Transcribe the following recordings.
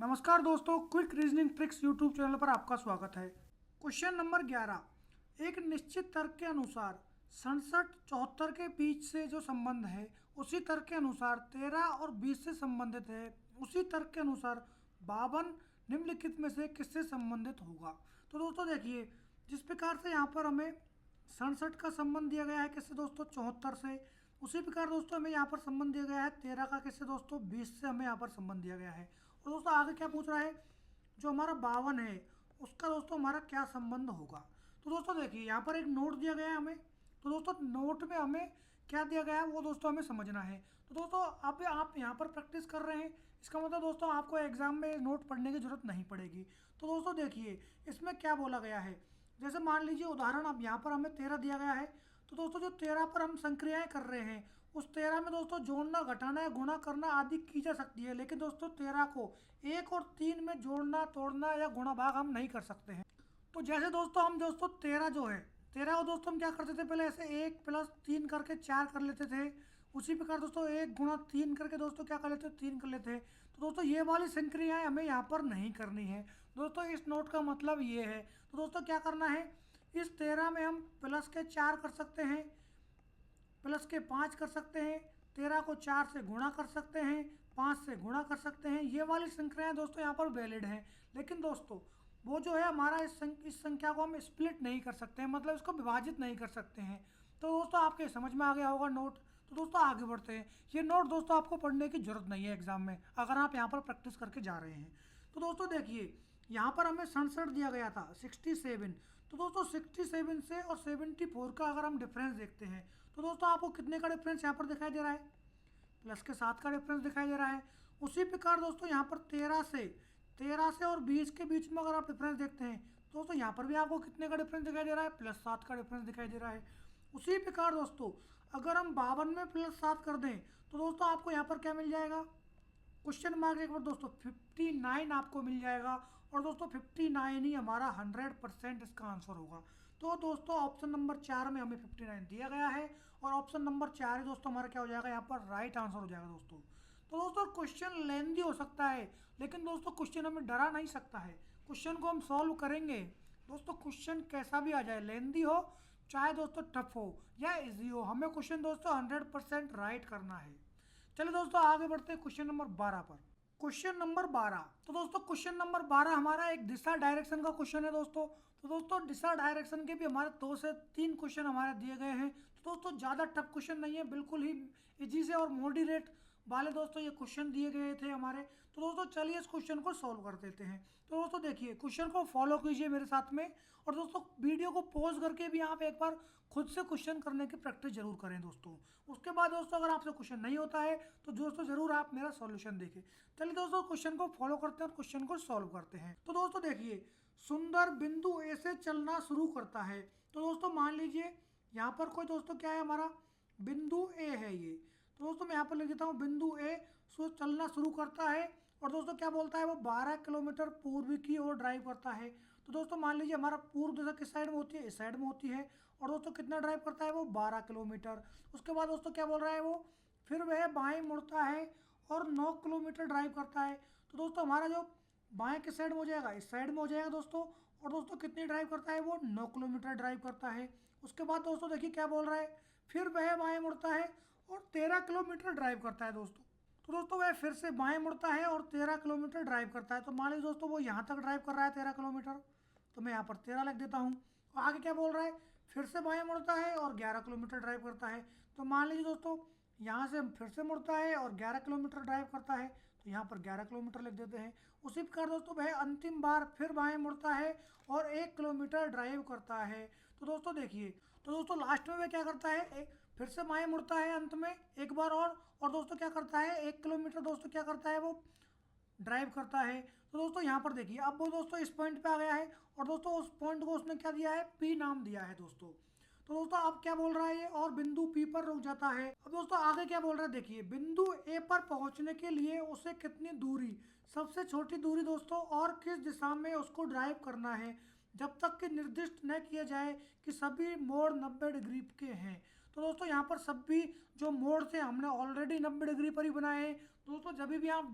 नमस्कार दोस्तों, quick reasoning tricks YouTube channel पर आपका स्वागत है। Question number 11। एक निश्चित तर्क के अनुसार 67-74 के बीच से जो संबंध है उसी तर्क के अनुसार 13 और 20 से संबंधित है। उसी तर्क के अनुसार 52 निम्नलिखित में से किससे संबंधित होगा। तो दोस्तों देखिए, जिस प्रकार से यहाँ पर हमें 67 का संबंध दिया गया है किससे दोस्तों, 74 से, उसी प्रकार दोस्तों हमें यहाँ पर संबंध दिया गया है 13 का किससे दोस्तों, 20 से हमें यहाँ पर संबंध दिया गया है। और दोस्तों आगे क्या पूछ रहा है, जो हमारा 52 है उसका दोस्तों हमारा क्या संबंध होगा। तो दोस्तों देखिए, यहाँ पर एक नोट दिया गया है हमें। तो दोस्तों नोट में हमें क्या दिया गया है वो दोस्तों हमें समझना है। तो दोस्तों अब आप यहाँ पर प्रैक्टिस कर रहे हैं, इसका मतलब दोस्तों आपको एग्जाम में नोट पढ़ने की जरूरत नहीं पड़ेगी। तो दोस्तों देखिए, इसमें क्या बोला गया है। जैसे मान लीजिए उदाहरण, अब यहाँ पर हमें 13 दिया गया है। तो दोस्तों जो 13 पर हम संक्रियाएं कर रहे हैं, उस 13 में दोस्तों जोड़ना, घटाना या गुणा करना आदि की जा सकती है, लेकिन दोस्तों 13 को 1 और 3 में जोड़ना, तोड़ना या गुणा भाग हम नहीं कर सकते हैं। तो जैसे दोस्तों हम 13 जो है, 13 को दोस्तों हम क्या करते थे, पहले ऐसे 1 + 3 करके 4 कर लेते थे। उसी प्रकार दोस्तों 1 × 3 करके दोस्तों क्या कर लेते थे, 3 कर लेते हैं। तो दोस्तों ये वाली संक्रियाएं हमें यहाँ पर नहीं करनी है। दोस्तों इस नोट का मतलब ये है। तो दोस्तों क्या करना है, इस 13 में हम प्लस के 4 कर सकते हैं, प्लस के 5 कर सकते हैं, 13 को 4 से गुणा कर सकते हैं, 5 से गुणा कर सकते हैं। ये वाली संख्याएं दोस्तों यहाँ पर वैलिड हैं। लेकिन दोस्तों वो जो है हमारा इस संख्या को हम स्प्लिट नहीं कर सकते हैं, मतलब इसको विभाजित नहीं कर सकते हैं। तो दोस्तों आपके समझ में आ गया होगा नोट। तो दोस्तों आगे बढ़ते हैं। ये नोट दोस्तों आपको पढ़ने की जरूरत नहीं है एग्जाम में, अगर आप यहाँ पर प्रैक्टिस करके जा रहे हैं। तो दोस्तों देखिए, यहाँ पर हमें 67 दिया गया था, 67। तो दोस्तों 67 से और 74 का अगर हम डिफरेंस देखते हैं, तो दोस्तों आपको कितने का डिफरेंस यहाँ पर दिखाई दे रहा है, प्लस के 7 का डिफरेंस दिखाई दे रहा है। उसी प्रकार दोस्तों यहाँ पर 13 से और 20 के बीच में अगर आप डिफरेंस देखते हैं, तो दोस्तों यहाँ पर भी आपको कितने का डिफरेंस दिखाई दे रहा है, +7 का डिफरेंस दिखाई दे रहा है। उसी प्रकार दोस्तों अगर हम 52 में +7 कर दें, तो दोस्तों आपको यहाँ पर क्या मिल जाएगा, क्वेश्चन मार्क एक बार दोस्तों 59 आपको मिल जाएगा। और दोस्तों 59 ही हमारा 100% इसका आंसर होगा। तो दोस्तों ऑप्शन नंबर 4 में हमें 59 दिया गया है, और ऑप्शन नंबर 4 ही दोस्तों हमारा क्या हो जाएगा, यहाँ पर राइट आंसर हो जाएगा दोस्तों। तो दोस्तों क्वेश्चन लेंदी हो सकता है, लेकिन दोस्तों क्वेश्चन हमें डरा नहीं सकता है। क्वेश्चन को हम सॉल्व करेंगे दोस्तों, क्वेश्चन कैसा भी आ जाए, लेंदी हो चाहे दोस्तों टफ हो या इजी हो, हमें क्वेश्चन दोस्तों 100% राइट करना है। चलिए दोस्तों आगे बढ़ते हैं क्वेश्चन नंबर 12 पर। Question number 12। तो दोस्तों क्वेश्चन नंबर 12 हमारा एक दिशा डायरेक्शन का क्वेश्चन है दोस्तों। तो दोस्तों दिशा डायरेक्शन के भी हमारे 2 से 3 क्वेश्चन हमारे दिए गए हैं। तो दोस्तों ज़्यादा टफ क्वेश्चन नहीं है, बिल्कुल ही इजी से और मॉडरेट वाले दोस्तों ये क्वेश्चन दिए गए थे हमारे। तो दोस्तों चलिए इस क्वेश्चन को सॉल्व कर देते हैं। तो दोस्तों देखिए, क्वेश्चन को फॉलो कीजिए मेरे साथ में, और दोस्तों वीडियो को पॉज करके भी आप एक बार खुद से क्वेश्चन करने की प्रैक्टिस जरूर करें दोस्तों। उसके बाद दोस्तों अगर आपसे क्वेश्चन नहीं होता है तो दोस्तों जरूर आप मेरा सॉल्यूशन देखें। चलिए दोस्तों क्वेश्चन को फॉलो करते हैं और क्वेश्चन को सॉल्व करते हैं। तो दोस्तों देखिए, सुंदर बिंदु ए से चलना शुरू करता है। तो दोस्तों मान लीजिए यहाँ पर कोई दोस्तों क्या है, हमारा बिंदु ए है ये। तो दोस्तों मैं यहाँ पर लिख देता हूँ बिंदु ए चलना शुरू करता है, और दोस्तों क्या बोलता है, वो 12 किलोमीटर पूर्व की ओर ड्राइव करता है। तो दोस्तों मान लीजिए हमारा पूर्व दिशा किस साइड में होती है, इस साइड में होती है। और दोस्तों कितना ड्राइव करता है, वो 12 किलोमीटर। उसके बाद दोस्तों क्या बोल रहा है वो, फिर वह बाएं मुड़ता है और 9 किलोमीटर ड्राइव करता है। तो दोस्तों हमारा जो बाएं किस साइड में हो जाएगा, इस साइड में हो जाएगा दोस्तों। और दोस्तों कितनी ड्राइव करता है, वो 9 किलोमीटर ड्राइव करता है। उसके बाद दोस्तों देखिए क्या बोल रहा है, फिर वह बाएं मुड़ता है और 13 किलोमीटर ड्राइव करता है दोस्तों। तो दोस्तों वह फिर से बाएं मुड़ता है और 13 किलोमीटर ड्राइव करता है। तो मान लीजिए दोस्तों वो यहाँ तक ड्राइव कर रहा है 13 किलोमीटर, तो मैं यहाँ पर 13 लिख देता हूँ। और आगे क्या बोल रहा है, फिर से बाएं मुड़ता है और 11 किलोमीटर ड्राइव करता है। तो मान लीजिए दोस्तों यहाँ से फिर से मुड़ता है और 11 किलोमीटर ड्राइव करता है, तो यहाँ पर 11 किलोमीटर लिख देते हैं। उसी प्रकार दोस्तों वह अंतिम बार फिर बाएं मुड़ता है और 1 किलोमीटर ड्राइव करता है। तो दोस्तों देखिए, तो दोस्तों लास्ट में वह क्या करता है, फिर से बाएं मुड़ता है अंत में एक बार और दोस्तों क्या करता है, 1 किलोमीटर दोस्तों क्या करता है, वो ड्राइव करता है। तो दोस्तों यहाँ पर देखिए, अब वो दोस्तों इस पॉइंट पे आ गया है, और दोस्तों उस पॉइंट को उसने क्या दिया है, पी नाम दिया है दोस्तों। तो दोस्तों अब क्या बोल रहा है ये, और बिंदु पी पर रुक जाता है। अब दोस्तों आगे क्या बोल रहा है, देखिए बिंदु ए पर पहुंचने के लिए उसे कितनी दूरी, सबसे छोटी दूरी दोस्तों, और किस दिशा में उसको ड्राइव करना है, जब तक कि निर्दिष्ट न किया जाए कि सभी मोड़ 90 डिग्री के हैं। तो दोस्तों यहाँ पर सभी जो मोड़ थे हमने ऑलरेडी 90 डिग्री पर ही बनाए हैं दोस्तों। जब भी आप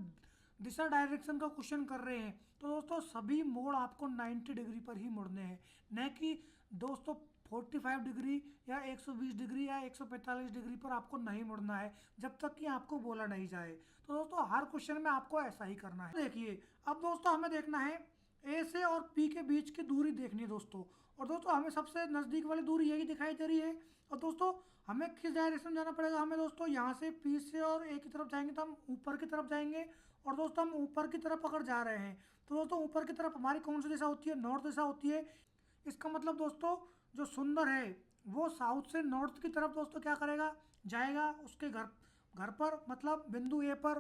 दिशा डायरेक्शन का क्वेश्चन कर रहे हैं तो दोस्तों सभी मोड़ आपको 90 डिग्री पर ही मुड़ने हैं, न कि दोस्तों 45 डिग्री या 120 डिग्री या 145 डिग्री पर आपको नहीं मुड़ना है जब तक कि आपको बोला नहीं जाए। तो दोस्तों हर क्वेश्चन में आपको ऐसा ही करना है। देखिए अब दोस्तों हमें देखना है ए से और पी के बीच की दूरी देखनी है दोस्तों, और दोस्तों हमें सबसे नज़दीक वाली दूरी यही दिखाई दे रही है। और दोस्तों हमें किस डायरेक्शन में जाना पड़ेगा, हमें दोस्तों यहाँ से पी से और ए की तरफ जाएंगे तो हम ऊपर की तरफ जाएंगे, और दोस्तों हम ऊपर की तरफ अगर जा रहे हैं तो दोस्तों ऊपर की तरफ हमारी कौन सी दिशा होती है, नॉर्थ दिशा होती है। इसका मतलब दोस्तों जो सुंदर है वो साउथ से नॉर्थ की तरफ दोस्तों क्या करेगा, जाएगा उसके घर घर पर, मतलब बिंदु ए पर।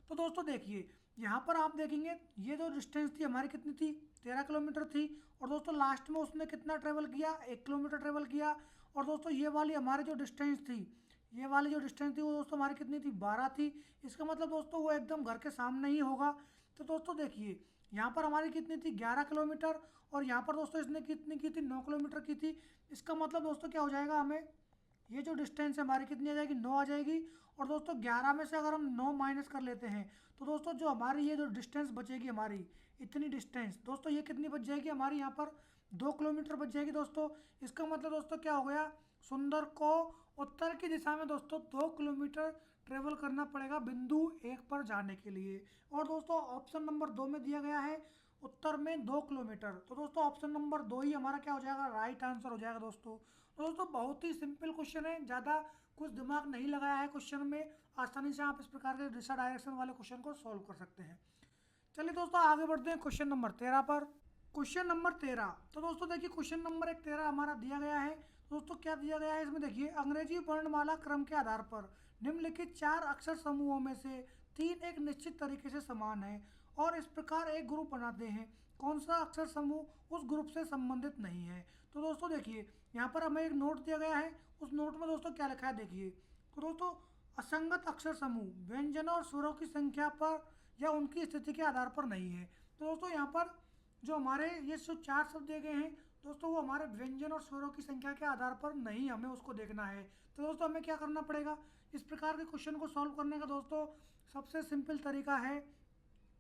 तो दोस्तों देखिए यहाँ पर आप देखेंगे ये जो डिस्टेंस थी हमारी कितनी थी, 13 किलोमीटर थी, और दोस्तों लास्ट में उसने कितना ट्रेवल किया, 1 किलोमीटर ट्रेवल किया। और दोस्तों ये वाली हमारी जो डिस्टेंस थी, ये वाली जो डिस्टेंस थी वो दोस्तों हमारी कितनी थी, 12 थी। इसका मतलब दोस्तों वो एकदम घर के सामने ही होगा। तो दोस्तों देखिए यहाँ पर हमारी कितनी थी, 11 किलोमीटर, और यहाँ पर दोस्तों इसने कितनी की थी, 9 किलोमीटर की थी। इसका मतलब दोस्तों क्या हो जाएगा, हमें ये जो डिस्टेंस है हमारी कितनी आ जाएगी, 9 आ जाएगी। और दोस्तों 11 में से अगर हम 9 माइनस कर लेते हैं तो दोस्तों जो हमारी ये जो डिस्टेंस बचेगी, हमारी इतनी डिस्टेंस दोस्तों ये कितनी बच जाएगी, हमारी यहाँ पर 2 किलोमीटर बच जाएगी दोस्तों। इसका मतलब दोस्तों क्या हो गया, सुंदर को उत्तर की दिशा में दोस्तों 2 किलोमीटर ट्रेवल करना पड़ेगा बिंदु 1 पर जाने के लिए। और दोस्तों ऑप्शन नंबर 2 में दिया गया है उत्तर में 2 किलोमीटर, तो दोस्तों ऑप्शन नंबर 2 ही हमारा क्या हो जाएगा, राइट आंसर हो जाएगा दोस्तों। तो दोस्तों बहुत ही सिंपल क्वेश्चन है, ज़्यादा कुछ दिमाग नहीं लगाया है क्वेश्चन में, आसानी से आप इस प्रकार के दिशा डायरेक्शन वाले क्वेश्चन को सॉल्व कर सकते हैं। चलिए दोस्तों आगे बढ़ते हैं क्वेश्चन नंबर 13 पर। क्वेश्चन नंबर 13, तो दोस्तों देखिए क्वेश्चन नंबर 13 हमारा दिया गया है। दोस्तों क्या दिया गया है इसमें, देखिए अंग्रेजी वर्णमाला क्रम के आधार पर निम्नलिखित 4 अक्षर समूहों में से 3 एक निश्चित तरीके से समान है और इस प्रकार एक ग्रुप बनाते हैं, कौन सा अक्षर समूह उस ग्रुप से संबंधित नहीं है। तो दोस्तों देखिए यहाँ पर हमें एक नोट दिया गया है, उस नोट में दोस्तों क्या लिखा है देखिए। तो दोस्तों असंगत अक्षर समूह व्यंजनों और स्वरों की संख्या पर या उनकी स्थिति के आधार पर नहीं है। तो दोस्तों यहाँ पर जो हमारे ये जो 4 शब्द दिए गए हैं दोस्तों वो हमारे व्यंजन और स्वरों की संख्या के आधार पर नहीं हमें उसको देखना है। तो दोस्तों हमें क्या करना पड़ेगा, इस प्रकार के क्वेश्चन को सॉल्व करने का दोस्तों सबसे सिंपल तरीका है,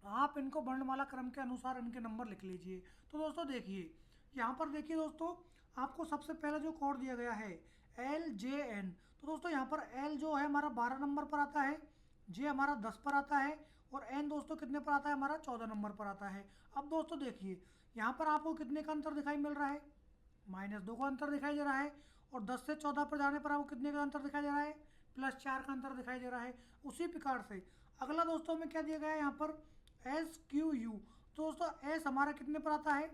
आप इनको वर्णमाला क्रम के अनुसार इनके नंबर लिख लीजिए। तो दोस्तों देखिए यहाँ पर देखिए दोस्तों आपको सबसे पहले जो कोड दिया गया है LJN, तो दोस्तों यहाँ पर L जो है हमारा 12 नंबर पर आता है, J हमारा 10 पर आता है, और N दोस्तों कितने पर आता है, हमारा 14 नंबर पर आता है। अब दोस्तों देखिए यहाँ पर आपको कितने का अंतर दिखाई मिल रहा है, -2 का अंतर दिखाई दे रहा है, और 10 से 14 पर जाने पर आपको कितने का अंतर दिखाई दे रहा है, +4 का अंतर दिखाई दे रहा है। उसी प्रकार से अगला दोस्तों में क्या दिया गया है यहाँ पर SQU, तो दोस्तों S हमारा कितने पर आता है,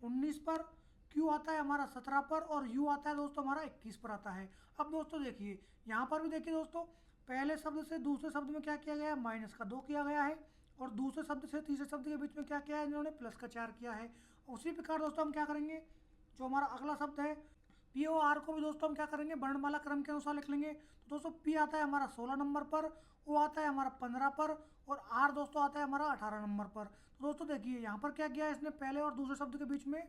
19 पर, Q आता है हमारा 17 पर, और U आता है दोस्तों हमारा 21 पर आता है। अब दोस्तों देखिए यहाँ पर भी देखिए दोस्तों पहले शब्द से दूसरे शब्द में क्या किया गया है, -2 किया गया है, और दूसरे शब्द से तीसरे शब्द के बीच में क्या किया है इन्होंने, +4 किया है। उसी प्रकार दोस्तों हम क्या करेंगे, जो हमारा अगला शब्द है POR को भी दोस्तों हम क्या करेंगे, वर्णमाला क्रम के अनुसार लिख लेंगे। तो दोस्तों P आता है हमारा 16 नंबर पर, O आता है हमारा 15 पर, और R दोस्तों आता है हमारा 18 नंबर पर। तो दोस्तों देखिए यहाँ पर क्या किया है इसने, पहले और दूसरे शब्द के बीच में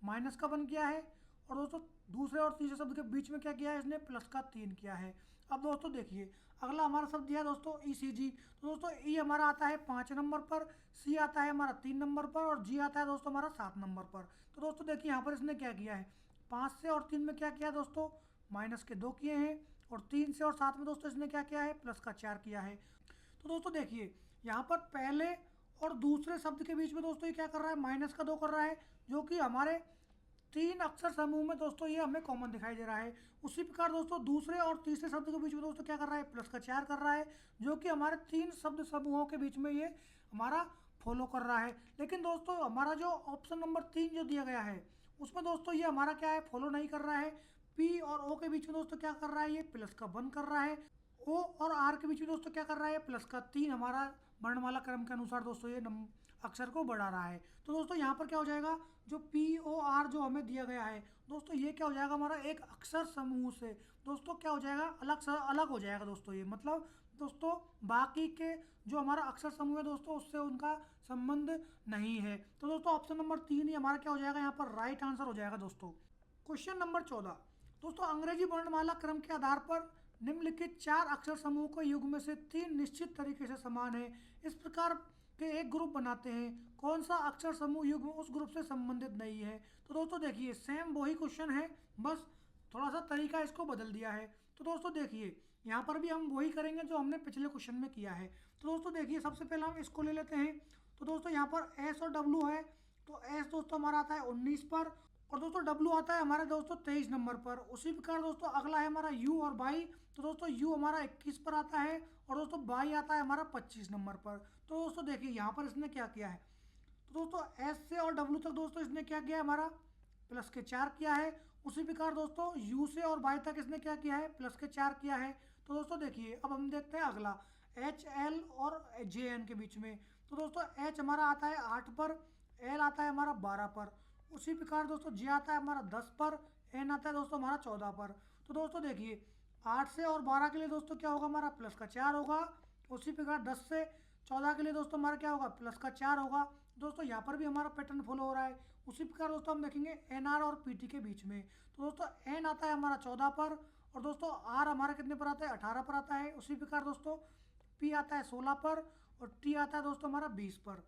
माइनस का 1 किया है, और दोस्तों दूसरे और तीसरे शब्द के बीच में क्या किया है इसने, +3 किया है। अब दोस्तों देखिए अगला हमारा शब्द दिया है दोस्तों ECG, तो दोस्तों E हमारा आता है 5 नंबर पर, C आता है हमारा 3 नंबर पर, और G आता है दोस्तों हमारा 7 नंबर पर। तो दोस्तों देखिए यहाँ पर इसने क्या किया है, 5 से और 3 में क्या किया दोस्तों, -2 किए हैं, और 3 से और 7 में दोस्तों इसने क्या किया है, +4 किया है। तो दोस्तों देखिए यहाँ पर पहले और दूसरे शब्द के बीच में दोस्तों ये क्या कर रहा है, -2 कर रहा है, जो कि हमारे 3 अक्षर समूह में दोस्तों ये हमें कॉमन दिखाई दे रहा है। उसी प्रकार दोस्तों दूसरे और तीसरे शब्द के बीच में दोस्तों क्या कर रहा है, +4 कर रहा है, जो कि हमारे 3 शब्द समूहों के बीच में ये हमारा फॉलो कर रहा है। लेकिन दोस्तों हमारा जो ऑप्शन नंबर 3 जो दिया गया है उसमें दोस्तों ये हमारा क्या है, फॉलो नहीं कर रहा है। P और O के बीच में दोस्तों क्या कर रहा है, ये +1 कर रहा है। O और R के बीच में दोस्तों क्या कर रहा है, +3 हमारा वर्णमाला क्रम के अनुसार दोस्तों ये अक्षर को बढ़ा रहा है। तो दोस्तों यहाँ पर क्या हो जाएगा, जो POR जो हमें दिया गया है दोस्तों ये क्या हो जाएगा, हमारा एक अक्षर समूह से दोस्तों क्या हो जाएगा, अलग हो जाएगा दोस्तों। ये मतलब दोस्तों बाकी के जो हमारा अक्षर समूह है दोस्तों उससे उनका संबंध नहीं है। तो दोस्तों ऑप्शन नंबर 3 ही हमारा क्या हो जाएगा, यहाँ पर राइट आंसर हो जाएगा दोस्तों। क्वेश्चन नंबर 14, दोस्तों अंग्रेजी वर्णमाला क्रम के आधार पर निम्नलिखित 4 अक्षर समूह के युग्म से 3 निश्चित तरीके से समान है। इस प्रकार के एक ग्रुप बनाते हैं। कौन सा अक्षर समूह युग्म उस ग्रुप से संबंधित नहीं है? तो दोस्तों देखिए, सेम वही क्वेश्चन है, बस थोड़ा सा तरीका इसको बदल दिया है। तो दोस्तों देखिए, यहाँ पर भी हम वही करेंगे जो हमने पिछले क्वेश्चन में किया है। तो दोस्तों देखिए, सबसे पहले हम इसको ले लेते हैं। तो दोस्तों यहाँ पर एस और डब्लू है, तो एस दोस्तों हमारा आता है 19 पर, और दोस्तों डब्लू आता है हमारे दोस्तों 23 नंबर पर। उसी प्रकार दोस्तों अगला है हमारा यू और बाई। तो दोस्तों यू हमारा 21 पर आता है, और दोस्तों बाई आता है हमारा 25 नंबर पर। तो दोस्तों देखिए, यहाँ पर इसने क्या किया है, तो दोस्तों एस से और डब्लू तक दोस्तों इसने क्या किया है, हमारा प्लस के 4 किया है। उसी प्रकार दोस्तों यू से और बाई तक इसने क्या किया है, प्लस के 4 किया है। तो दोस्तों देखिए, अब हम देखते हैं अगला एच एल और जे एन के बीच में। तो दोस्तों एच हमारा आता है 8 पर, एल आता है हमारा 12 पर। उसी प्रकार दोस्तों जे आता है हमारा 10 पर, एन आता है दोस्तों हमारा 14 पर। तो दोस्तों देखिए, 8 से और 12 के लिए दोस्तों क्या होगा, हमारा प्लस का 4 होगा। उसी प्रकार 10 से 14 के लिए दोस्तों हमारा क्या होगा, प्लस का 4 होगा। दोस्तों यहाँ पर भी हमारा पैटर्न फॉलो हो रहा है। उसी प्रकार दोस्तों हम देखेंगे एन आर और पी टी के बीच में। तो दोस्तों एन आता है हमारा 14 पर, और दोस्तों आर हमारा कितने पर आता है, 18 पर आता है। उसी प्रकार दोस्तों पी आता है 16 पर, और टी आता है दोस्तों हमारा 20 पर।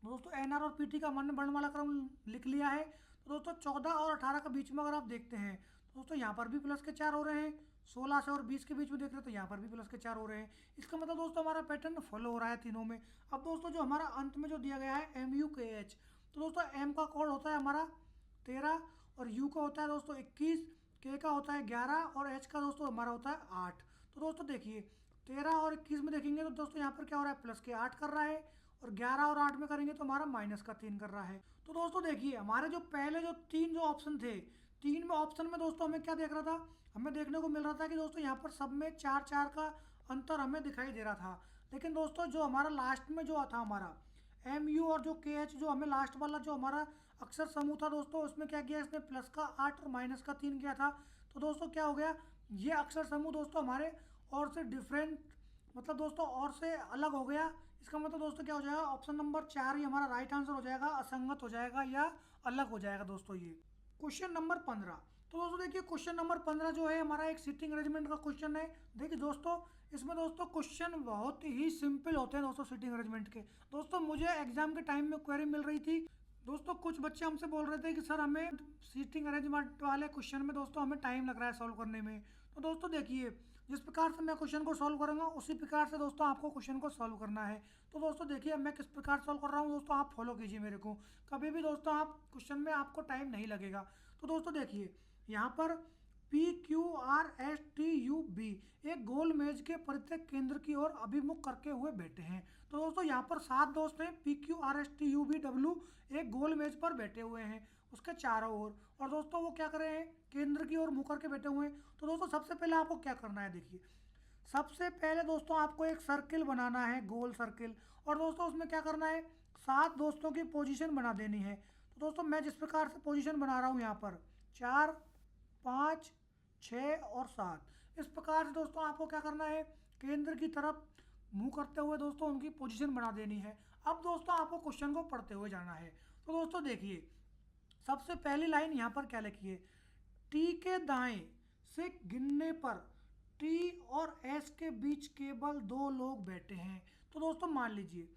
दोस्तों एन आर और पी टी का वर्णमाला क्रम लिख लिया है। तो दोस्तों 14 और 18 के बीच में अगर आप देखते हैं, तो दोस्तों यहाँ पर भी प्लस के 4 हो रहे हैं। 16 से और 20 के बीच में देख रहे हैं, तो यहाँ पर भी प्लस के 4 हो रहे हैं। इसका मतलब दोस्तों हमारा पैटर्न फॉलो हो रहा है तीनों में। अब दोस्तों जो हमारा अंत में जो दिया गया है एम यू के एच, तो दोस्तों एम का कोड होता है हमारा 13, और यू का होता है दोस्तों 21, के का होता है 11, और एच का दोस्तों हमारा होता है 8। तो दोस्तों देखिए, 13 और 21 में देखेंगे तो दोस्तों यहाँ पर क्या हो रहा है, प्लस के 8 कर रहा है, और 11 और 8 में करेंगे तो हमारा माइनस का 3 कर रहा है। तो दोस्तों देखिए, हमारे जो पहले जो 3 जो ऑप्शन थे, 3 में ऑप्शन में दोस्तों हमें क्या देख रहा था, हमें देखने को मिल रहा था कि दोस्तों यहाँ पर सब में 4-4 का अंतर हमें दिखाई दे रहा था। लेकिन दोस्तों जो हमारा लास्ट में जो था हमारा एम यू और जो के एच, जो हमें लास्ट वाला जो हमारा अक्षर समूह था दोस्तों, उसमें क्या किया इसने, प्लस का 8 और माइनस का 3 किया था। तो दोस्तों क्या हो गया, ये अक्षर समूह दोस्तों हमारे और से डिफरेंट, मतलब दोस्तों और से अलग हो गया। इसका मतलब दोस्तों क्या हो जाएगा, ऑप्शन नंबर 4 ही हमारा राइट आंसर हो जाएगा, असंगत हो जाएगा या अलग हो जाएगा दोस्तों ये। Question number 15। तो दोस्तों देखिए, क्वेश्चन नंबर 15 जो है हमारा एक सिटिंग अरेंजमेंट का क्वेश्चन है। देखिए दोस्तों, इसमें दोस्तों क्वेश्चन बहुत ही सिंपल होते हैं दोस्तों सिटिंग अरेंजमेंट के। दोस्तों मुझे एग्जाम के टाइम में क्वेरी मिल रही थी दोस्तों, कुछ बच्चे हमसे बोल रहे थे कि सर हमें सीटिंग अरेंजमेंट वाले क्वेश्चन में दोस्तों हमें टाइम लग रहा है सॉल्व करने में। तो दोस्तों देखिए, जिस प्रकार से मैं क्वेश्चन को सॉल्व करूंगा उसी प्रकार से दोस्तों आपको क्वेश्चन को सॉल्व करना है। तो दोस्तों देखिए, मैं किस प्रकार सॉल्व कर रहा हूँ दोस्तों, आप फॉलो कीजिए मेरे को। कभी भी दोस्तों आप क्वेश्चन में आपको टाइम नहीं लगेगा। तो दोस्तों देखिए, यहाँ पर P Q R S T U B एक गोल मेज के प्रत्येक केंद्र की ओर अभिमुख करके हुए बैठे हैं। तो दोस्तों यहाँ पर 7 दोस्त हैं, P Q R S T U B W एक गोल मेज पर बैठे हुए हैं उसके चारों ओर, और दोस्तों वो क्या कर रहे हैं, केंद्र की ओर मुंह करके बैठे हुए हैं। तो दोस्तों सबसे पहले आपको क्या करना है, देखिए सबसे पहले दोस्तों आपको एक सर्किल बनाना है, गोल सर्किल, और दोस्तों उसमें क्या करना है, 7 दोस्तों की पोजीशन बना देनी है। तो दोस्तों मैं जिस प्रकार से पोजीशन बना रहा हूँ यहाँ पर 4, 5, 6 और 7, इस प्रकार से दोस्तों आपको क्या करना है, केंद्र की तरफ मुंह करते हुए दोस्तों उनकी पोजीशन बना देनी है। अब दोस्तों आपको क्वेश्चन को पढ़ते हुए जाना है। तो दोस्तों देखिए, सबसे पहली लाइन यहाँ पर क्या लिखी है, टी के दाएं से गिनने पर टी और एस के बीच केवल 2 लोग बैठे हैं। तो दोस्तों मान लीजिए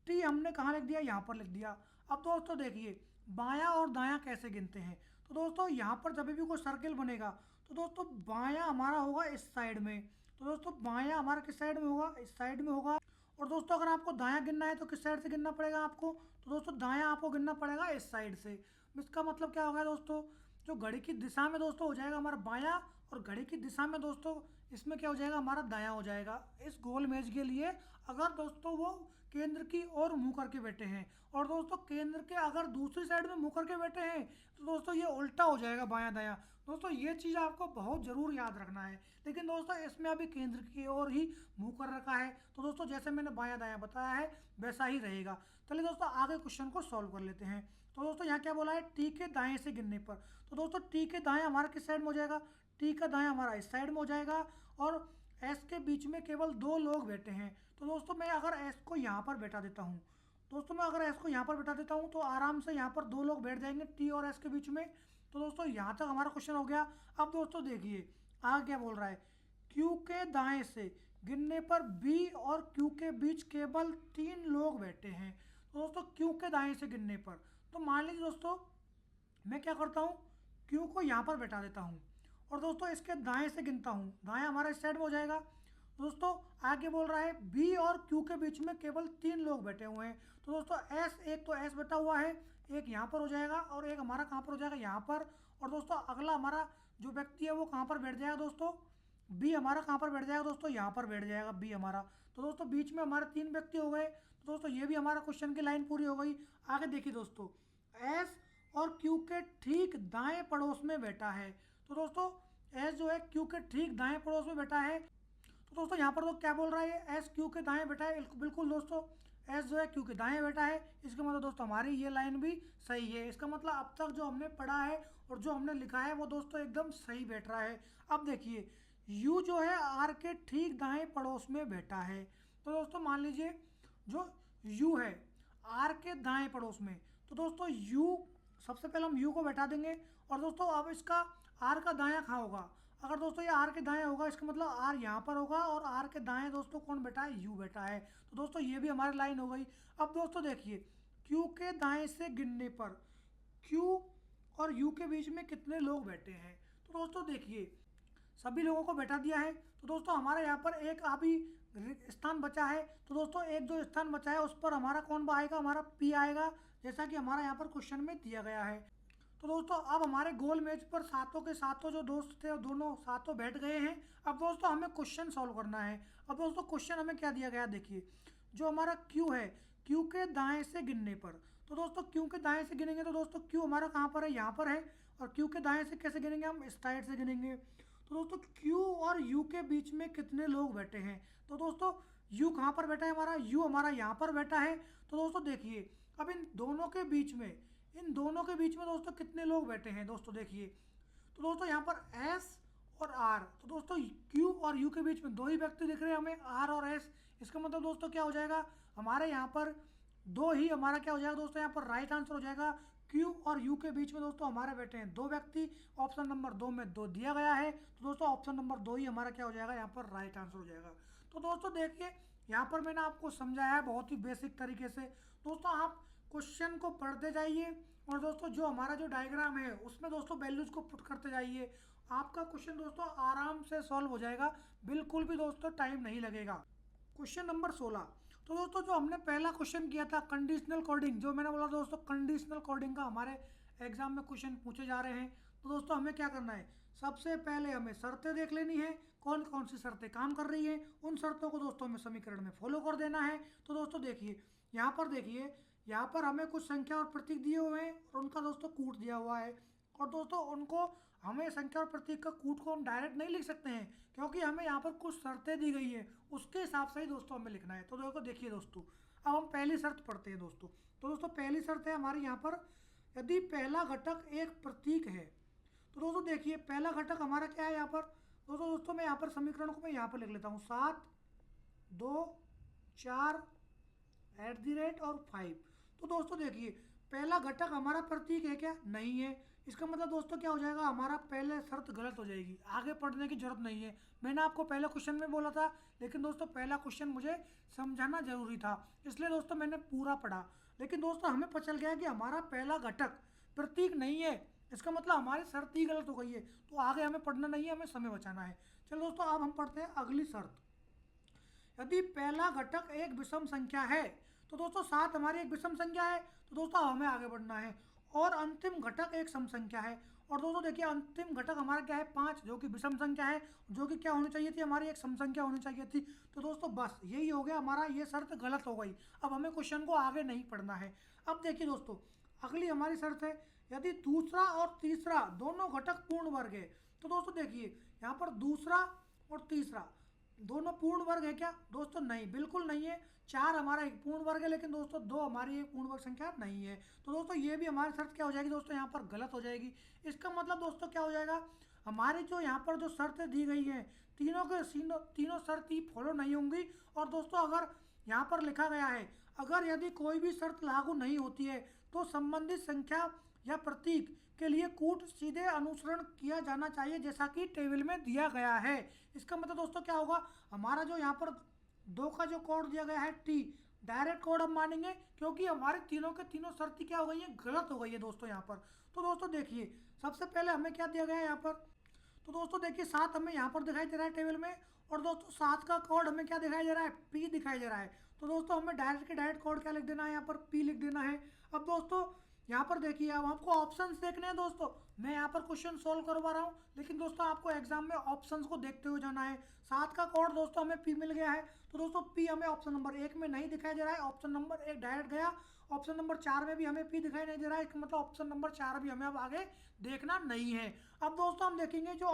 टी हमने कहाँ लिख दिया, यहाँ पर लिख दिया। अब दोस्तों देखिए, बायां और दायां कैसे गिनते हैं। तो दोस्तों यहाँ पर जब भी कोई सर्किल बनेगा तो दोस्तों बायां हमारा होगा इस साइड में। तो दोस्तों बायां हमारा किस साइड में होगा, इस साइड में होगा। और दोस्तों अगर आपको दायां गिनना है तो किस साइड से गिनना पड़ेगा आपको, तो दोस्तों दायां आपको गिनना पड़ेगा इस साइड से। इसका मतलब क्या होगा दोस्तों, जो घड़ी की दिशा में दोस्तों हो जाएगा हमारा बायां, और घड़ी की दिशा में दोस्तों इसमें क्या हो जाएगा, हमारा दायां हो जाएगा इस गोल मेज के लिए। अगर दोस्तों वो केंद्र की ओर मुंह करके बैठे हैं, और दोस्तों केंद्र के अगर दूसरी साइड में मुंह करके बैठे हैं तो दोस्तों ये उल्टा हो जाएगा, बायां दायां। दोस्तों ये चीज़ आपको बहुत ज़रूर याद रखना है। लेकिन दोस्तों इसमें अभी केंद्र की ओर ही मुंह कर रखा है, तो दोस्तों जैसे मैंने बायां दायां बताया है वैसा ही रहेगा। चलिए दोस्तों आगे क्वेश्चन को सॉल्व कर लेते हैं। तो दोस्तों यहाँ क्या बोला है, टी के दाएं से गिनने पर। तो दोस्तों टी के दाएं हमारा किस साइड में हो जाएगा, टी का दाएं हमारा इस साइड में हो जाएगा, और एस के बीच में केवल 2 लोग बैठे हैं। तो दोस्तों मैं अगर एस को यहाँ पर बैठा देता हूँ, दोस्तों मैं अगर एस को यहाँ पर बैठा देता हूँ तो आराम से यहाँ पर 2 लोग बैठ जाएंगे टी और एस के बीच में। तो दोस्तों यहाँ तक हमारा क्वेश्चन हो गया। अब दोस्तों देखिए आगे क्या बोल रहा है, क्यू के दाएं से गिनने पर बी और क्यू के बीच केवल 3 लोग बैठे हैं। तो दोस्तों क्यू के दाएं से गिनने पर, तो मान लीजिए दोस्तों मैं क्या करता हूँ, क्यू को यहाँ पर बैठा देता हूँ और दोस्तों इसके दाएं से गिनता हूँ, दाएं हमारा इस साइड में हो जाएगा। दोस्तों आगे बोल रहा है बी और क्यू के बीच में केवल 3 लोग बैठे हुए हैं। तो दोस्तों एस, एक तो एस बैठा हुआ है, एक यहाँ पर हो जाएगा और एक हमारा कहाँ पर हो जाएगा, यहाँ पर। और दोस्तों अगला हमारा जो व्यक्ति है वो कहाँ पर बैठ जाएगा दोस्तों, बी हमारा कहाँ पर बैठ जाएगा दोस्तों, यहाँ पर बैठ जाएगा बी हमारा। तो दोस्तों बीच में हमारे 3 व्यक्ति हो गए। तो दोस्तों ये भी हमारा क्वेश्चन की लाइन पूरी हो गई। आगे देखिए दोस्तों, एस और क्यू के ठीक दाएं पड़ोस में बैठा है। तो दोस्तों एस जो है क्यू के ठीक दाएं पड़ोस में बैठा है। तो दोस्तों यहाँ पर तो क्या बोल रहा है, एस क्यू के दाएं बैठा है। बिल्कुल दोस्तों एस जो है क्यू के दाएं बैठा है। इसका मतलब दोस्तों हमारी ये लाइन भी सही है। इसका मतलब अब तक जो हमने पढ़ा है और जो हमने लिखा है वो दोस्तों एकदम सही बैठ रहा है। अब देखिए यू जो है आर के ठीक दाएं पड़ोस में बैठा है। तो दोस्तों मान लीजिए जो यू है आर के दाएं पड़ोस में, तो दोस्तों यू, सबसे पहले हम यू को बैठा देंगे और दोस्तों अब इसका आर का दायां कहाँ होगा, अगर दोस्तों ये आर के दाएं होगा इसका मतलब आर यहाँ पर होगा और आर के दाएं दोस्तों कौन बैठा है, यू बैठा है। तो दोस्तों ये भी हमारी लाइन हो गई। अब दोस्तों देखिए क्यू के दाएं से गिनने पर क्यू और यू के बीच में कितने लोग बैठे हैं। तो दोस्तों देखिए सभी लोगों को बैठा दिया है। तो दोस्तों हमारा यहाँ पर एक अभी स्थान बचा है। तो दोस्तों एक जो स्थान बचा है उस पर हमारा कौन आएगा, हमारा पी आएगा, जैसा कि हमारा यहाँ पर क्वेश्चन में दिया गया है। तो दोस्तों अब हमारे गोल मेज पर सातों के सातों जो दोस्त थे दोनों सातों बैठ गए हैं। अब दोस्तों हमें क्वेश्चन सॉल्व करना है। अब दोस्तों क्वेश्चन हमें क्या दिया गया, देखिए जो हमारा क्यू है क्यू के दाएं से गिनने पर, तो दोस्तों क्यू के दाएं से गिनेंगे तो दोस्तों क्यू हमारा कहाँ पर है, यहाँ पर है। और क्यू के दाएं से कैसे गिनेंगे, हम इस साइड से गिनेंगे। तो दोस्तों क्यू और यू के बीच में कितने लोग बैठे हैं, तो दोस्तों यू कहाँ पर बैठा है, हमारा यू हमारा यहाँ पर बैठा है। तो दोस्तों देखिए अब इन दोनों के बीच में दोस्तों कितने लोग बैठे हैं, दोस्तों देखिए। तो दोस्तों यहाँ पर एस और आर, तो दोस्तों क्यू और यू के बीच में 2 ही व्यक्ति दिख रहे हैं हमें, आर और एस। इसका मतलब दोस्तों क्या हो जाएगा, हमारे यहाँ पर 2 ही हमारा क्या हो जाएगा दोस्तों, यहाँ पर राइट आंसर हो जाएगा। क्यू और यू के बीच में दोस्तों हमारे बैठे हैं 2 व्यक्ति, ऑप्शन नंबर 2 में 2 दिया गया है। तो दोस्तों ऑप्शन नंबर 2 ही हमारा क्या हो जाएगा, यहाँ पर राइट आंसर हो जाएगा। तो दोस्तों देखिए यहाँ पर मैंने आपको समझाया है बहुत ही बेसिक तरीके से। दोस्तों आप क्वेश्चन को पढ़ते जाइए और दोस्तों जो हमारा जो डायग्राम है उसमें दोस्तों वैल्यूज को पुट करते जाइए। आपका क्वेश्चन दोस्तों आराम से सॉल्व हो जाएगा, बिल्कुल भी दोस्तों टाइम नहीं लगेगा। क्वेश्चन नंबर 16, तो दोस्तों जो हमने पहला क्वेश्चन किया था कंडीशनल कोडिंग, जो मैंने बोला दोस्तों कंडीशनल कोडिंग का हमारे एग्जाम में क्वेश्चन पूछे जा रहे हैं। तो दोस्तों हमें क्या करना है, सबसे पहले हमें शर्तें देख लेनी है, कौन कौन सी शर्तें काम कर रही हैं, उन शर्तों को दोस्तों हमें समीकरण में फॉलो कर देना है। तो दोस्तों देखिए यहाँ पर हमें कुछ संख्या और प्रतीक दिए हुए हैं और उनका दोस्तों कूट दिया हुआ है। और दोस्तों उनको हमें संख्या और प्रतीक का कूट को हम डायरेक्ट नहीं लिख सकते हैं, क्योंकि हमें यहाँ पर कुछ शर्तें दी गई है, उसके हिसाब से ही दोस्तों हमें लिखना है। तो देखिए दोस्तों अब हम पहली शर्त पढ़ते हैं दोस्तों। तो दोस्तों पहली शर्त है हमारी यहाँ पर, यदि पहला घटक एक प्रतीक है। तो दोस्तों देखिए पहला घटक हमारा क्या है यहाँ पर, दोस्तों मैं यहाँ पर समीकरण को मैं यहाँ पर लिख लेता हूँ, 7 2 4 @ और 5। तो दोस्तों देखिए पहला घटक हमारा प्रतीक है क्या, नहीं है। इसका मतलब दोस्तों क्या हो जाएगा, हमारा पहले शर्त गलत हो जाएगी, आगे पढ़ने की जरूरत नहीं है। मैंने आपको पहले क्वेश्चन में बोला था, लेकिन दोस्तों पहला क्वेश्चन मुझे समझाना जरूरी था, इसलिए दोस्तों मैंने पूरा पढ़ा। लेकिन दोस्तों हमें पता चल गया कि हमारा पहला घटक प्रतीक नहीं है, इसका मतलब हमारी शर्त ही गलत हो गई है। तो आगे हमें पढ़ना नहीं है, हमें समय बचाना है। चलो दोस्तों अब हम पढ़ते हैं अगली शर्त। यदि पहला घटक एक विषम संख्या है, तो दोस्तों 7 हमारी एक विषम संख्या है, तो दोस्तों हमें आगे बढ़ना है। और अंतिम घटक एक सम संख्या है, और दोस्तों देखिए अंतिम घटक हमारा क्या है, 5, जो कि विषम संख्या है, जो कि क्या होनी चाहिए थी, हमारी एक सम संख्या होनी चाहिए थी। तो दोस्तों बस यही हो गया हमारा, ये शर्त गलत हो गई। अब हमें क्वेश्चन को आगे नहीं पढ़ना है। अब देखिए दोस्तों अगली हमारी शर्त है, यदि दूसरा और तीसरा दोनों घटक पूर्ण वर्ग है। तो दोस्तों देखिए यहाँ पर दूसरा और तीसरा दोनों पूर्ण वर्ग है क्या, दोस्तों नहीं, बिल्कुल नहीं है। 4 हमारा एक पूर्ण वर्ग है, लेकिन दोस्तों 2 हमारी एक पूर्ण वर्ग संख्या नहीं है। तो दोस्तों ये भी हमारी शर्त क्या हो जाएगी दोस्तों, यहाँ पर गलत हो जाएगी। इसका मतलब दोस्तों क्या हो जाएगा, हमारी जो यहाँ पर जो शर्तें दी गई हैं तीनों शर्त ही फॉलो नहीं होंगी। और दोस्तों अगर यहाँ पर लिखा गया है, अगर यदि कोई भी शर्त लागू नहीं होती है तो संबंधित संख्या या प्रतीक के लिए कूट सीधे अनुसरण किया जाना चाहिए जैसा कि टेबल में दिया गया है। इसका मतलब दोस्तों क्या होगा, हमारा जो यहाँ पर 2 का जो कोड दिया गया है टी, डायरेक्ट कोड हम मानेंगे क्योंकि हमारे तीनों के तीनों शर्तें क्या हो गई है, गलत हो गई है दोस्तों यहाँ पर। तो दोस्तों देखिए सबसे पहले हमें क्या दिया गया है यहाँ पर, तो दोस्तों देखिए 7 हमें यहाँ पर दिखाई दे रहा है टेबल में, और दोस्तों 7 का कोड हमें क्या दिखाई दे रहा है, पी दिखाई दे रहा है। तो दोस्तों हमें डायरेक्ट के डायरेक्ट कोड क्या लिख देना है, यहाँ पर पी लिख देना है। अब दोस्तों यहाँ पर देखिए, अब आपको ऑप्शंस देखने हैं दोस्तों, मैं यहाँ पर क्वेश्चन सोल्व करवा रहा हूँ, लेकिन दोस्तों आपको एग्जाम में ऑप्शंस को देखते हुए जाना है। 7 का कोड दोस्तों हमें पी मिल गया है, तो दोस्तों पी हमें ऑप्शन नंबर 1 में नहीं दिखाई दे रहा है, ऑप्शन नंबर 1 डायरेक्ट गया। ऑप्शन नंबर 4 में भी हमें पी दिखाई नहीं दे रहा है, इसका मतलब ऑप्शन नंबर 4 भी हमें अब आगे देखना नहीं है। अब दोस्तों हम देखेंगे जो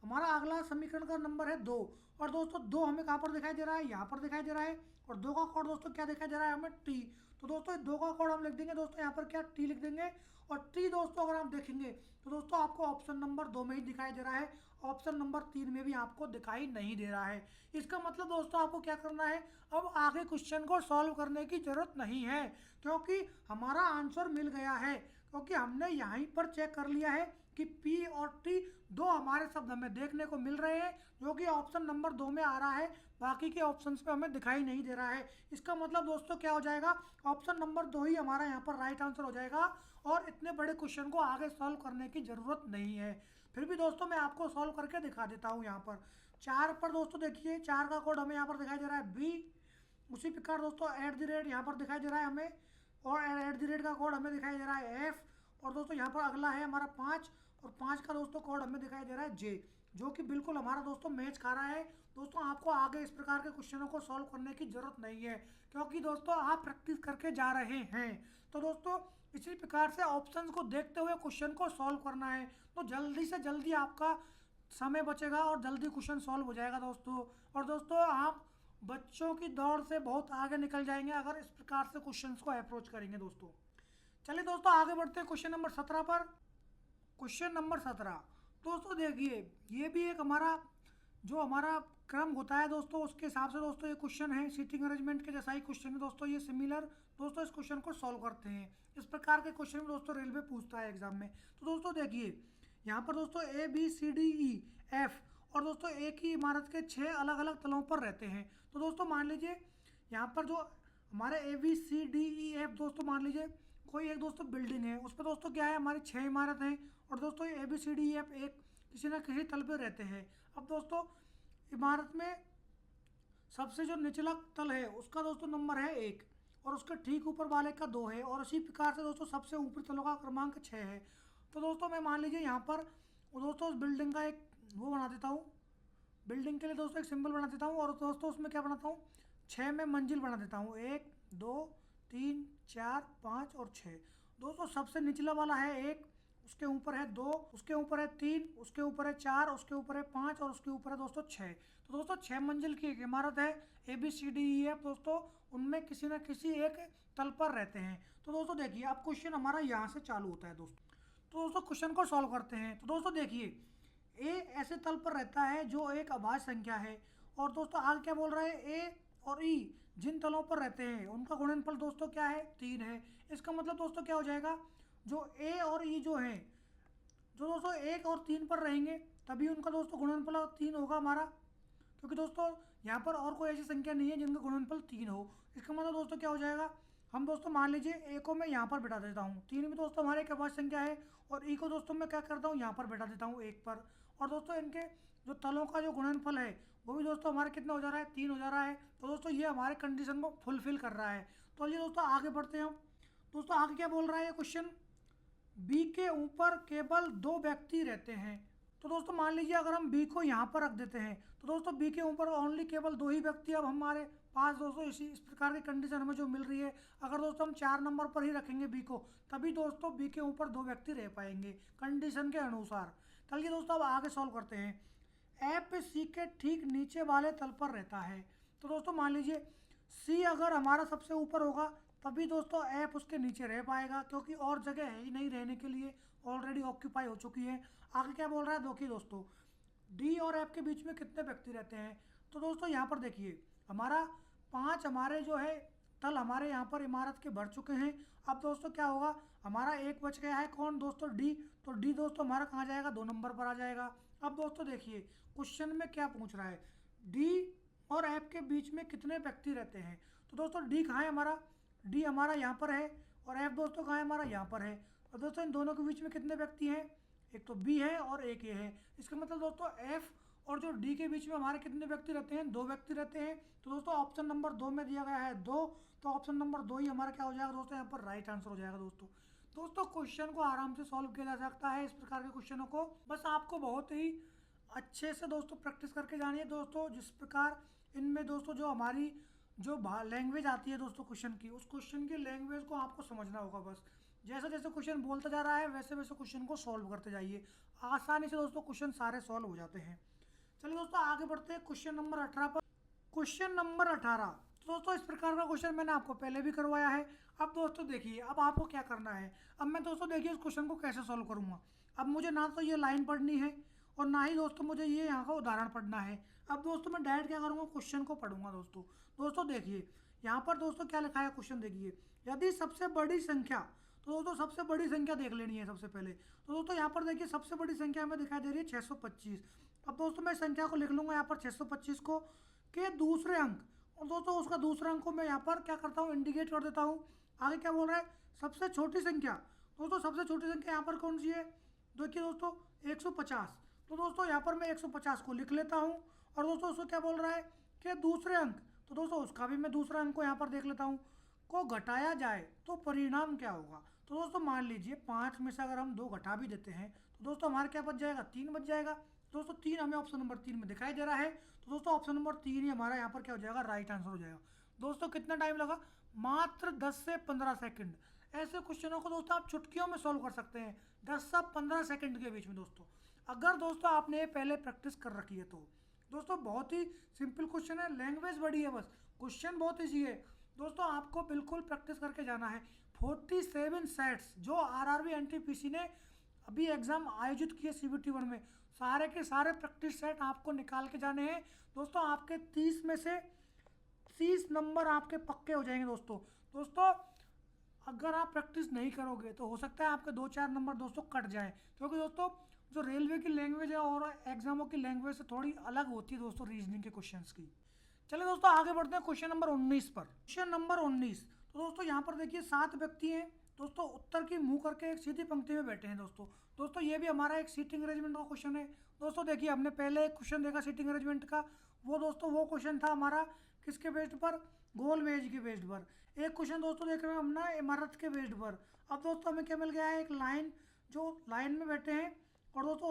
हमारा अगला समीकरण का नंबर है 2, और दोस्तों 2 हमें कहाँ पर दिखाई दे रहा है, यहाँ पर दिखाई दे रहा है, और 2 का कोड दोस्तों क्या दिखाई दे रहा है हमें, टी। तो दोस्तों 2 का कोड हम लिख देंगे दोस्तों यहाँ पर क्या, टी लिख देंगे। और टी दोस्तों अगर आप देखेंगे तो दोस्तों आपको ऑप्शन नंबर 2 में ही दिखाई दे रहा है, ऑप्शन नंबर 3 में भी आपको दिखाई नहीं दे रहा है। इसका मतलब दोस्तों आपको क्या करना है, अब आगे क्वेश्चन को सॉल्व करने की जरूरत नहीं है, क्योंकि हमारा आंसर मिल गया है, क्योंकि हमने यहीं पर चेक कर लिया है कि P और T 2 हमारे शब्द हमें देखने को मिल रहे हैं, जो कि ऑप्शन नंबर 2 में आ रहा है, बाकी के ऑप्शंस में हमें दिखाई नहीं दे रहा है। इसका मतलब दोस्तों क्या हो जाएगा, ऑप्शन नंबर 2 ही हमारा यहाँ पर राइट आंसर हो जाएगा, और इतने बड़े क्वेश्चन को आगे सॉल्व करने की ज़रूरत नहीं है। फिर भी दोस्तों मैं आपको सॉल्व करके दिखा देता हूँ। यहाँ पर 4 पर दोस्तों देखिए, 4 का कोड हमें यहाँ पर दिखाई दे रहा है B, उसी प्रकार दोस्तों @ यहाँ पर दिखाई दे रहा है हमें, और @ का कोड हमें दिखाई दे रहा है F, और दोस्तों यहाँ पर अगला है हमारा 5, और 5 का दोस्तों कोड हमें दिखाई दे रहा है J, जो कि बिल्कुल हमारा दोस्तों मैच खा रहा है। दोस्तों आपको आगे इस प्रकार के क्वेश्चनों को सॉल्व करने की जरूरत नहीं है, क्योंकि दोस्तों आप प्रैक्टिस करके जा रहे हैं। तो दोस्तों इसी प्रकार से ऑप्शंस को देखते हुए क्वेश्चन को सॉल्व करना है, तो जल्दी से जल्दी आपका समय बचेगा और जल्दी क्वेश्चन सॉल्व हो जाएगा दोस्तों। और दोस्तों आप बच्चों की दौड़ से बहुत आगे निकल जाएंगे अगर इस प्रकार से क्वेश्चंस को अप्रोच करेंगे दोस्तों। चलिए दोस्तों आगे बढ़ते हैं क्वेश्चन नंबर 17 पर। क्वेश्चन नंबर 17 दोस्तों देखिए, ये भी एक हमारा जो हमारा क्रम होता है दोस्तों, उसके हिसाब से दोस्तों ये क्वेश्चन है, सीटिंग अरेंजमेंट के जैसा ही क्वेश्चन है दोस्तों, ये सिमिलर। दोस्तों इस क्वेश्चन को सॉल्व करते हैं। इस प्रकार के क्वेश्चन में दोस्तों रेलवे पूछता है एग्जाम में। तो दोस्तों देखिए यहाँ पर दोस्तों ABCDEF, और दोस्तों एक ही इमारत के 6 अलग अलग तलों पर रहते हैं। तो दोस्तों मान लीजिए यहाँ पर जो हमारे ABCDEF दोस्तों, मान लीजिए कोई एक दोस्तों बिल्डिंग है, उस पर दोस्तों क्या है, हमारी 6 इमारत हैं, और दोस्तों ये ABCDEF एक किसी न किसी तल पर रहते हैं। अब दोस्तों इमारत में सबसे जो निचला तल है उसका दोस्तों नंबर है 1, और उसके ठीक ऊपर वाले का 2 है, और इसी प्रकार से दोस्तों सबसे ऊपरी तलों का क्रमांक 6 है। तो दोस्तों मैं मान लीजिए यहाँ पर दोस्तों उस बिल्डिंग का एक वो बना देता हूँ, बिल्डिंग के लिए दोस्तों एक सिंबल बना देता हूँ, और दोस्तों उसमें क्या बनाता हूँ, 6 में मंजिल बना देता हूँ, 1 2 3 4 5 और 6। दोस्तों सबसे निचला वाला है 1, उसके ऊपर है 2, उसके ऊपर है 3, उसके ऊपर है 4, उसके ऊपर है 5, और उसके ऊपर है दोस्तों 6। तो दोस्तों 6 मंजिल की एक इमारत है ABCDEF दोस्तों, उनमें किसी न किसी एक तल पर रहते हैं। तो दोस्तों देखिए अब क्वेश्चन हमारा यहाँ से चालू होता है दोस्तों। तो दोस्तों क्वेश्चन को सॉल्व करते हैं। तो दोस्तों देखिए ए ऐसे तल पर रहता है जो एक अभाज्य संख्या है, और दोस्तों आगे क्या बोल रहा है, ए और ई जिन तलों पर रहते हैं उनका गुणनफल दोस्तों क्या है, 3 है। इसका मतलब दोस्तों क्या हो जाएगा, जो ए और ई जो है, जो दोस्तों 1 और 3 पर रहेंगे तभी उनका दोस्तों गुणनफल 3 होगा हमारा, क्योंकि दोस्तों यहाँ पर और कोई ऐसी संख्या नहीं है जिनका गुणनफल 3 हो। इसका मतलब दोस्तों क्या हो जाएगा, हम दोस्तों मान लीजिए ए को मैं यहाँ पर बैठा देता हूँ, 3 में दोस्तों हमारे एक अभाज्य संख्या है, और ई को दोस्तों मैं क्या करता हूँ, यहाँ पर बैठा देता हूँ 1 पर, और दोस्तों इनके जो तलों का जो गुणनफल है वो भी दोस्तों हमारे कितना हो जा रहा है, 3 हो जा रहा है। तो दोस्तों ये हमारे कंडीशन को फुलफिल कर रहा है। तो ये दोस्तों आगे बढ़ते हैं हम। दोस्तों आगे क्या बोल रहा है ये क्वेश्चन, बी के ऊपर केवल 2 व्यक्ति रहते हैं। तो दोस्तों मान लीजिए अगर हम बी को यहाँ पर रख देते हैं, तो दोस्तों बी के ऊपर ओनली केवल 2 ही व्यक्ति अब हमारे पास दोस्तों इस प्रकार की कंडीशन हमें जो मिल रही है। अगर दोस्तों हम 4 नंबर पर ही रखेंगे बी को, तभी दोस्तों बी के ऊपर 2 व्यक्ति रह पाएंगे कंडीशन के अनुसार। चलिए दोस्तों अब आगे सॉल्व करते हैं। एफ सी के ठीक नीचे वाले तल पर रहता है। तो दोस्तों मान लीजिए सी अगर हमारा सबसे ऊपर होगा तभी दोस्तों एफ उसके नीचे रह पाएगा, क्योंकि और जगह है ही नहीं रहने के लिए, ऑलरेडी ऑक्यूपाई हो चुकी है। आगे क्या बोल रहा है देखिए दोस्तों, डी और एफ के बीच में कितने व्यक्ति रहते हैं। तो दोस्तों यहाँ पर देखिए हमारा 5 हमारे जो है तल हमारे यहाँ पर इमारत के भर चुके हैं। अब दोस्तों क्या होगा, हमारा एक बच गया है कौन दोस्तों, डी। तो डी दोस्तों हमारा कहाँ जाएगा, 2 नंबर पर आ जाएगा। अब दोस्तों देखिए क्वेश्चन में क्या पूछ रहा है, डी और एफ के बीच में कितने व्यक्ति रहते हैं। तो दोस्तों डी कहाँ है हमारा, डी हमारा यहाँ पर है, और एफ दोस्तों कहाँ है हमारा, यहाँ पर है। और दोस्तों इन दोनों के बीच में कितने व्यक्ति हैं, एक तो बी है और एक ए है। इसका मतलब दोस्तों एफ और जो डी के बीच में हमारे कितने व्यक्ति रहते हैं, 2 व्यक्ति रहते हैं। तो दोस्तों ऑप्शन नंबर 2 में दिया गया है 2, तो ऑप्शन नंबर 2 ही हमारा क्या हो जाएगा दोस्तों, यहाँ पर राइट आंसर हो जाएगा दोस्तों क्वेश्चन को आराम से सॉल्व किया जा सकता है इस प्रकार के क्वेश्चनों को। बस आपको बहुत ही अच्छे से दोस्तों प्रैक्टिस करके जानी है दोस्तों। जिस प्रकार इनमें दोस्तों जो हमारी जो लैंग्वेज आती है दोस्तों क्वेश्चन की, उस क्वेश्चन की लैंग्वेज को आपको समझना होगा। बस जैसे जैसे क्वेश्चन बोलता जा रहा है वैसे वैसे क्वेश्चन को सॉल्व करते जाइए, आसानी से दोस्तों क्वेश्चन सारे सॉल्व हो जाते हैं। चलिए दोस्तों आगे बढ़ते हैं क्वेश्चन नंबर 18 पर। क्वेश्चन नंबर 18, तो दोस्तों इस प्रकार का क्वेश्चन मैंने आपको पहले भी करवाया है। अब दोस्तों देखिए अब आपको क्या करना है, अब मैं दोस्तों देखिए इस क्वेश्चन को कैसे सॉल्व करूँगा। अब मुझे ना तो ये लाइन पढ़नी है और ना ही दोस्तों मुझे ये यहाँ का उदाहरण पढ़ना है। अब दोस्तों मैं डायरेक्ट क्या करूँगा, क्वेश्चन को पढ़ूंगा दोस्तों देखिए यहाँ पर दोस्तों क्या लिखा है क्वेश्चन देखिए, यदि सबसे बड़ी संख्या, तो दोस्तों सबसे बड़ी संख्या देख लेनी है सबसे पहले। तो दोस्तों यहाँ पर देखिए सबसे बड़ी संख्या हमें दिखाई दे रही है 625। अब दोस्तों मैं संख्या को लिख लूँगा यहाँ पर 625 को के दूसरे अंक, और दोस्तों उसका दूसरा अंक को मैं यहाँ पर क्या करता हूँ, इंडिकेट कर देता हूँ। आगे क्या बोल रहा है, सबसे छोटी संख्या, दोस्तों सबसे छोटी संख्या यहाँ पर कौन सी है, देखिए दोस्तों 150। तो दोस्तों यहाँ पर मैं 150 को लिख लेता हूँ। और दोस्तों उसको क्या बोल रहा है कि दूसरे अंक, तो दोस्तों उसका भी मैं दूसरा अंक को यहाँ पर देख लेता हूँ, को घटाया जाए तो परिणाम क्या होगा। तो दोस्तों मान लीजिए 5 में से अगर हम 2 घटा भी देते हैं तो दोस्तों हमारा क्या बच जाएगा, 3 बच जाएगा। दोस्तों 3 हमें ऑप्शन नंबर 3 में दिखाई दे रहा है, तो दोस्तों ऑप्शन नंबर 3 ही हमारा यहाँ पर क्या हो जाएगा, राइट आंसर हो जाएगा। दोस्तों कितना टाइम लगा, मात्र 10 से 15 सेकंड। ऐसे क्वेश्चनों को दोस्तों आप चुटकियों में सॉल्व कर सकते हैं 10 से 15 सेकंड के बीच में दोस्तों, अगर दोस्तों आपने ये पहले प्रैक्टिस कर रखी है तो। दोस्तों बहुत ही सिंपल क्वेश्चन है, लैंग्वेज बड़ी है, बस क्वेश्चन बहुत ईजी है दोस्तों, आपको बिल्कुल प्रैक्टिस करके जाना है। 47 सेट्स जो आरआरबी एनटीपीसी ने अभी एग्जाम आयोजित किए सीबीटी 1 में, सारे के सारे प्रैक्टिस सेट आपको निकाल के जाने हैं दोस्तों। आपके 30 में से 30 नंबर आपके पक्के हो जाएंगे दोस्तों अगर आप प्रैक्टिस नहीं करोगे तो हो सकता है आपके 2-4 नंबर दोस्तों कट जाए, क्योंकि दोस्तों जो रेलवे की लैंग्वेज है और एग्जामों की लैंग्वेज से थोड़ी अलग होती है दोस्तों रीजनिंग के क्वेश्चंस की। चलिए दोस्तों आगे बढ़ते हैं क्वेश्चन नंबर 19 पर। क्वेश्चन नंबर 19, तो दोस्तों यहाँ पर देखिए 7 व्यक्ति हैं दोस्तों, उत्तर की मुंह करके एक सीधी पंक्ति में बैठे हैं दोस्तों ये भी हमारा एक सीटिंग अरेंजमेंट का क्वेश्चन है। दोस्तों देखिए हमने पहले एक क्वेश्चन देखा सीटिंग अरेंजमेंट का, वो क्वेश्चन था हमारा किसके बेस्ड पर, गोल मेज के बेस्ड पर। एक क्वेश्चन दोस्तों देख रहे हैं हम ना इमारत के बेस्ड पर। अब दोस्तों हमें क्या मिल गया है, एक लाइन, जो लाइन में बैठे हैं और दोस्तों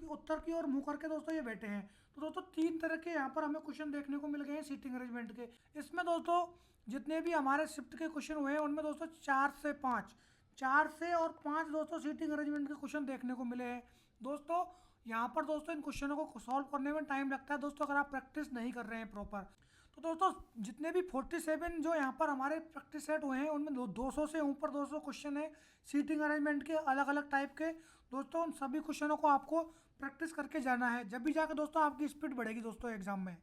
उत्तर की ओर मुँह करके दोस्तों ये बैठे हैं। तो दोस्तों 3 तरह के यहाँ पर हमें क्वेश्चन देखने को मिल गए हैं सीटिंग अरेंजमेंट के। इसमें दोस्तों जितने भी हमारे शिफ्ट के क्वेश्चन हुए हैं उनमें दोस्तों 4 से और 5 दोस्तों सीटिंग अरेंजमेंट के क्वेश्चन देखने को मिले हैं दोस्तों। यहाँ पर दोस्तों इन क्वेश्चनों को सॉल्व करने में टाइम लगता है दोस्तों, अगर आप प्रैक्टिस नहीं कर रहे हैं प्रॉपर। तो दोस्तों जितने भी 47 जो यहाँ पर हमारे प्रैक्टिस सेट हुए हैं उनमें 200 से ऊपर दोस्तों क्वेश्चन है सीटिंग अरेंजमेंट के अलग अलग टाइप के दोस्तों। उन सभी क्वेश्चनों को आपको प्रैक्टिस करके जाना है, जब भी जाकर दोस्तों आपकी स्पीड बढ़ेगी दोस्तों एग्जाम में।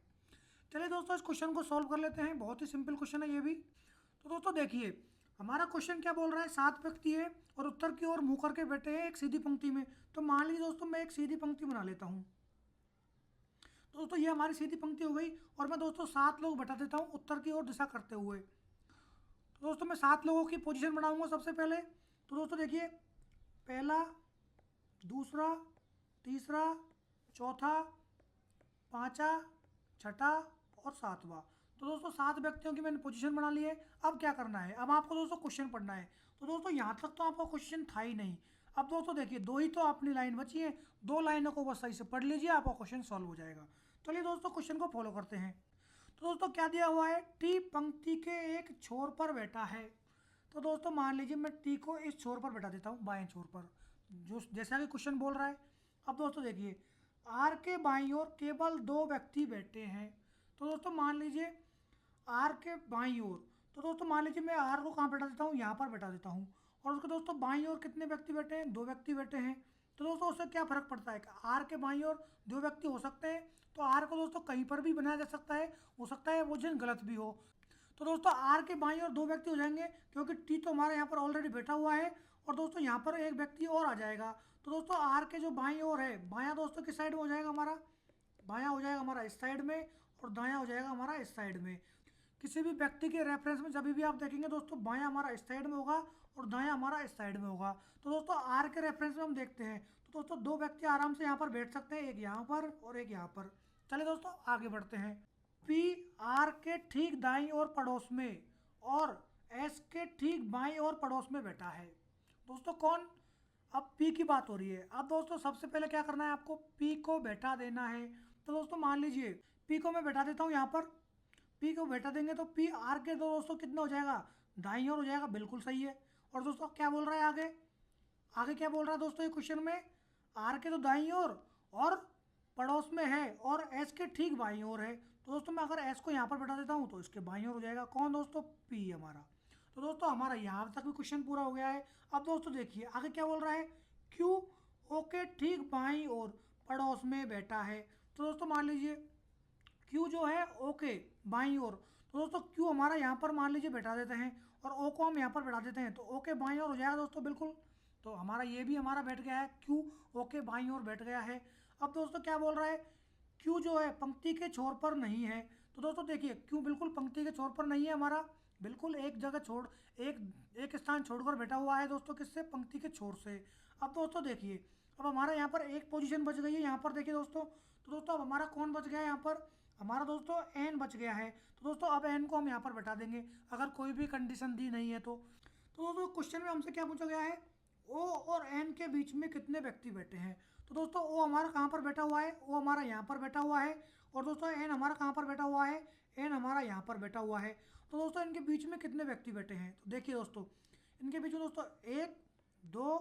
चलिए दोस्तों इस क्वेश्चन को सॉल्व कर लेते हैं, बहुत ही सिंपल क्वेश्चन है ये भी। तो दोस्तों देखिए हमारा क्वेश्चन क्या बोल रहा है, 7 व्यक्ति है और उत्तर की ओर मुँह करके बैठे हैं एक सीधी पंक्ति में। तो मान लीजिए दोस्तों मैं एक सीधी पंक्ति बना लेता हूँ। तो दोस्तों ये हमारी सीधी पंक्ति हो गई और मैं दोस्तों 7 लोग बैठा देता हूँ उत्तर की ओर दिशा करते हुए। तो दोस्तों मैं 7 लोगों की पोजीशन बनाऊंगा सबसे पहले। तो दोस्तों देखिए पहला, दूसरा, तीसरा, चौथा, पाँचवा, छठा और 7वां। तो दोस्तों 7 व्यक्तियों की मैंने पोजीशन बना ली है। अब क्या करना है, अब आपको दोस्तों क्वेश्चन पढ़ना है। तो दोस्तों यहाँ तक तो आपका क्वेश्चन था ही नहीं। अब दोस्तों देखिए 2 ही तो अपनी लाइन बची है, 2 लाइनों को बस सही से पढ़ लीजिए, आपका क्वेश्चन सॉल्व हो जाएगा। चलिए दोस्तों क्वेश्चन को फॉलो करते हैं। तो दोस्तों क्या दिया हुआ है, टी पंक्ति के एक छोर पर बैठा है। तो दोस्तों मान लीजिए मैं टी को इस छोर पर बैठा देता हूँ, बाएं छोर पर, जो जैसा कि क्वेश्चन बोल रहा है। अब दोस्तों देखिए आर के बाईं ओर केवल 2 व्यक्ति बैठे हैं। तो दोस्तों मान लीजिए आर के बाईं ओर, तो दोस्तों मान लीजिए मैं आर को कहाँ बैठा देता हूँ, यहाँ पर बैठा देता हूँ। और उसके दोस्तों बाईं ओर कितने व्यक्ति बैठे हैं, 2 व्यक्ति बैठे हैं। तो दोस्तों उससे क्या फ़र्क पड़ता है, आर के बाईं ओर 2 व्यक्ति हो सकते हैं, तो आर को दोस्तों कहीं पर भी बनाया जा सकता है, हो सकता है वो जन गलत भी हो। तो दोस्तों आर के बाईं ओर दो व्यक्ति हो जाएंगे, क्योंकि टी तो हमारे यहाँ पर ऑलरेडी बैठा हुआ है। और दोस्तों यहाँ पर एक व्यक्ति और आ जाएगा। तो दोस्तों आर के जो बाईं ओर है, बायां दोस्तों किस साइड में हो जाएगा हमारा, बायां हो जाएगा हमारा इस साइड में, और दायां हो जाएगा हमारा इस साइड में। किसी भी व्यक्ति के रेफरेंस में जब भी आप देखेंगे दोस्तों, बायां हमारा इस साइड में होगा और दायां हमारा इस साइड में होगा। तो दोस्तों आर के रेफरेंस में हम देखते हैं, तो दोस्तों दो व्यक्ति आराम से यहाँ पर बैठ सकते हैं, एक यहाँ पर और एक यहाँ पर। चलिए दोस्तों आगे बढ़ते हैं। पी आर के ठीक दाईं ओर पड़ोस में और एस के ठीक बाईं ओर पड़ोस में बैठा है। दोस्तों कौन, अब पी की बात हो रही है। अब दोस्तों सबसे पहले क्या करना है, आपको पी को बैठा देना है। तो दोस्तों मान लीजिए पी को मैं बैठा देता हूँ यहाँ पर। पी को बैठा देंगे तो पी आर के दो दोस्तों कितना हो जाएगा, दाईं ओर हो जाएगा, बिल्कुल सही है। और दोस्तों क्या बोल रहा है आगे, आगे क्या बोल रहा है दोस्तों ये क्वेश्चन में, आर के तो दाईं ओर और पड़ोस में है और एस के ठीक बाईं ओर है। तो दोस्तों मैं अगर एस को यहाँ पर बैठा देता हूँ तो इसके बाईं ओर हो जाएगा कौन दोस्तों, पी हमारा। तो दोस्तों हमारा यहाँ तक भी क्वेश्चन पूरा हो गया है। अब दोस्तों देखिए आगे क्या बोल रहा है, क्यू ओ के ठीक बाईं ओर पड़ोस में बैठा है। तो दोस्तों मान लीजिए क्यू जो है ओ के बाईं ओर, तो दोस्तों क्यू हमारा यहाँ पर मान लीजिए बैठा देते हैं और ओ को हम यहाँ पर बैठा देते हैं, तो ओ के बाईं ओर हो जाएगा दोस्तों बिल्कुल। तो हमारा ये भी हमारा बैठ गया है, क्यू ओ के बाईं ओर बैठ गया है। अब दोस्तों क्या बोल रहा है, क्यू जो है पंक्ति के छोर पर नहीं है। तो दोस्तों देखिए क्यू बिल्कुल पंक्ति के छोर पर नहीं है हमारा, बिल्कुल एक जगह छोड़ एक स्थान छोड़कर बैठा हुआ है दोस्तों, किससे, पंक्ति के छोर से। अब दोस्तों देखिए अब हमारा यहाँ पर एक पोजीशन बच गई है यहाँ पर, देखिए दोस्तों। तो दोस्तों अब हमारा कौन बच गया है यहाँ पर, हमारा दोस्तों एन बच गया है। तो दोस्तों अब एन को हम यहाँ पर बैठा देंगे अगर कोई भी कंडीशन दी नहीं है तो। दोस्तों क्वेश्चन में हमसे क्या पूछा गया है, ओ और एन के बीच में कितने व्यक्ति बैठे हैं। तो दोस्तों ओ हमारा कहाँ पर बैठा हुआ है, ओ हमारा यहाँ पर बैठा हुआ है। और दोस्तों एन हमारा कहाँ पर बैठा हुआ है, एन हमारा यहाँ पर बैठा हुआ है। तो दोस्तों इनके बीच में कितने व्यक्ति बैठे हैं, तो देखिए दोस्तों इनके बीच में दोस्तों 1 2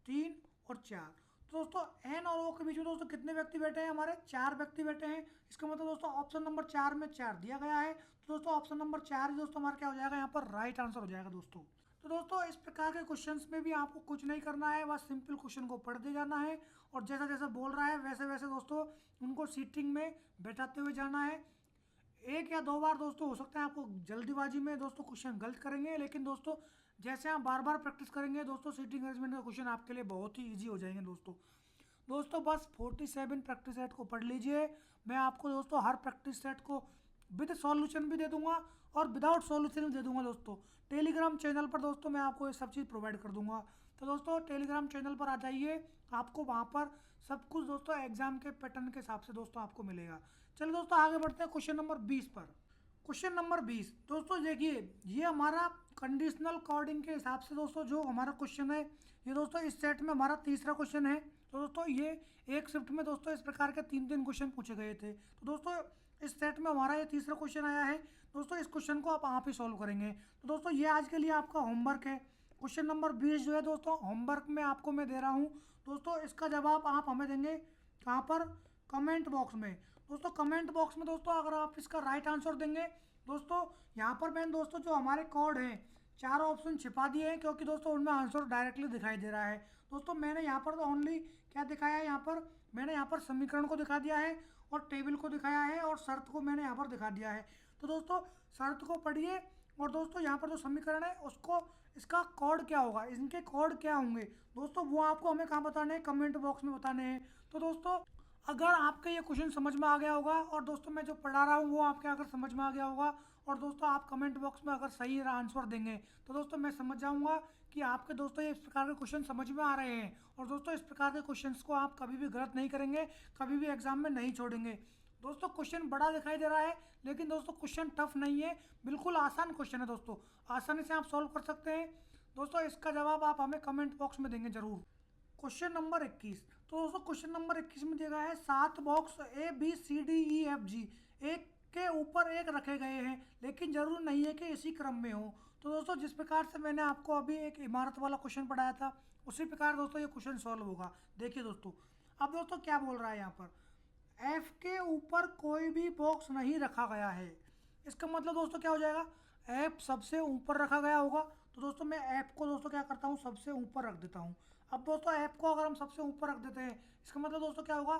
3 और 4। तो दोस्तों एन और ओ के बीच में दोस्तों कितने व्यक्ति बैठे हैं, हमारे 4 व्यक्ति बैठे हैं। इसका मतलब दोस्तों ऑप्शन नंबर 4 में 4 दिया गया है। तो दोस्तों ऑप्शन नंबर 4 ही दोस्तों हमारा क्या हो जाएगा, यहाँ पर राइट आंसर हो जाएगा दोस्तों। तो दोस्तों इस प्रकार के क्वेश्चंस में भी आपको कुछ नहीं करना है, बस सिंपल क्वेश्चन को पढ़ते जाना है और जैसा जैसा बोल रहा है वैसे वैसे दोस्तों उनको सीटिंग में बैठाते हुए जाना है। एक या दो बार दोस्तों हो सकता है आपको जल्दीबाजी में दोस्तों क्वेश्चन गलत करेंगे, लेकिन दोस्तों जैसे आप बार बार प्रैक्टिस करेंगे दोस्तों सीटिंग अरेंजमेंट का क्वेश्चन आपके लिए बहुत ही ईजी हो जाएंगे दोस्तों। दोस्तों बस 47 प्रैक्टिस सेट को पढ़ लीजिए। मैं आपको दोस्तों हर प्रैक्टिस सेट को विद सॉल्यूशन भी दे दूंगा और विदाउट सॉल्यूशन भी दे दूंगा दोस्तों। टेलीग्राम चैनल पर दोस्तों मैं आपको ये सब चीज़ प्रोवाइड कर दूंगा। तो दोस्तों टेलीग्राम चैनल पर आ जाइए, आपको वहाँ पर सब कुछ दोस्तों एग्जाम के पैटर्न के हिसाब से दोस्तों आपको मिलेगा। चलिए दोस्तों आगे बढ़ते हैं क्वेश्चन नंबर 20 पर। क्वेश्चन नंबर 20 दोस्तों देखिए ये हमारा कंडीशनल कोडिंग के हिसाब से दोस्तों जो हमारा क्वेश्चन है, ये दोस्तों इस सेट में हमारा तीसरा क्वेश्चन है। तो दोस्तों ये एक शिफ्ट में दोस्तों इस प्रकार के 3 क्वेश्चन पूछे गए थे। तो दोस्तों इस सेट में हमारा ये तीसरा क्वेश्चन आया है। दोस्तों इस क्वेश्चन को आप ही सॉल्व करेंगे। तो दोस्तों ये आज के लिए आपका होमवर्क है। क्वेश्चन नंबर 20 जो है दोस्तों होमवर्क में आपको मैं दे रहा हूँ दोस्तों, इसका जवाब आप हमें देंगे कहाँ पर, कमेंट बॉक्स में। दोस्तों कमेंट बॉक्स में दोस्तों अगर आप इसका राइट आंसर देंगे दोस्तों, यहाँ पर मैंने दोस्तों जो हमारे कोड हैं 4 ऑप्शन छिपा दिए हैं, क्योंकि दोस्तों उनमें आंसर डायरेक्टली दिखाई दे रहा है। दोस्तों मैंने यहाँ पर तो ओनली क्या दिखाया है, यहाँ पर मैंने यहाँ पर समीकरण को दिखा दिया है और टेबल को दिखाया है और शर्त को मैंने यहाँ पर दिखा दिया है। तो दोस्तों शर्त को पढ़िए और दोस्तों यहाँ पर जो समीकरण है उसको इसका कोड क्या होगा, इनके कोड क्या होंगे दोस्तों वो आपको हमें कहाँ बताने हैं, कमेंट बॉक्स में बताने हैं। तो दोस्तों अगर आपके ये क्वेश्चन समझ में आ गया होगा और दोस्तों मैं जो पढ़ा रहा हूँ वो आपके अगर समझ में आ गया होगा और दोस्तों आप कमेंट बॉक्स में अगर सही आंसर देंगे तो दोस्तों मैं समझ जाऊँगा कि आपके दोस्तों ये इस प्रकार के क्वेश्चन समझ में आ रहे हैं। और दोस्तों इस प्रकार के क्वेश्चंस को आप कभी भी गलत नहीं करेंगे, कभी भी एग्जाम में नहीं छोड़ेंगे। दोस्तों क्वेश्चन बड़ा दिखाई दे रहा है लेकिन दोस्तों क्वेश्चन टफ नहीं है, बिल्कुल आसान क्वेश्चन है दोस्तों, आसानी से आप सॉल्व कर सकते हैं। दोस्तों इसका जवाब आप हमें कमेंट बॉक्स में देंगे जरूर। Question number 21। तो दोस्तों क्वेश्चन नंबर 21 में दिया गया है 7 बॉक्स ABCDEFG एक के ऊपर एक रखे गए हैं, लेकिन जरूर नहीं है कि इसी क्रम में हो। तो दोस्तों जिस प्रकार से मैंने आपको अभी एक इमारत वाला क्वेश्चन पढ़ाया था उसी प्रकार दोस्तों ये क्वेश्चन सॉल्व होगा। देखिए दोस्तों अब दोस्तों क्या बोल रहा है यहाँ पर, F के ऊपर कोई भी बॉक्स नहीं रखा गया है। इसका मतलब दोस्तों क्या हो जाएगा, F सबसे ऊपर रखा गया होगा। तो दोस्तों मैं F को दोस्तों क्या करता हूँ, सबसे ऊपर रख देता हूँ। अब दोस्तों ऐप को अगर हम सबसे ऊपर रख देते हैं इसका मतलब दोस्तों क्या होगा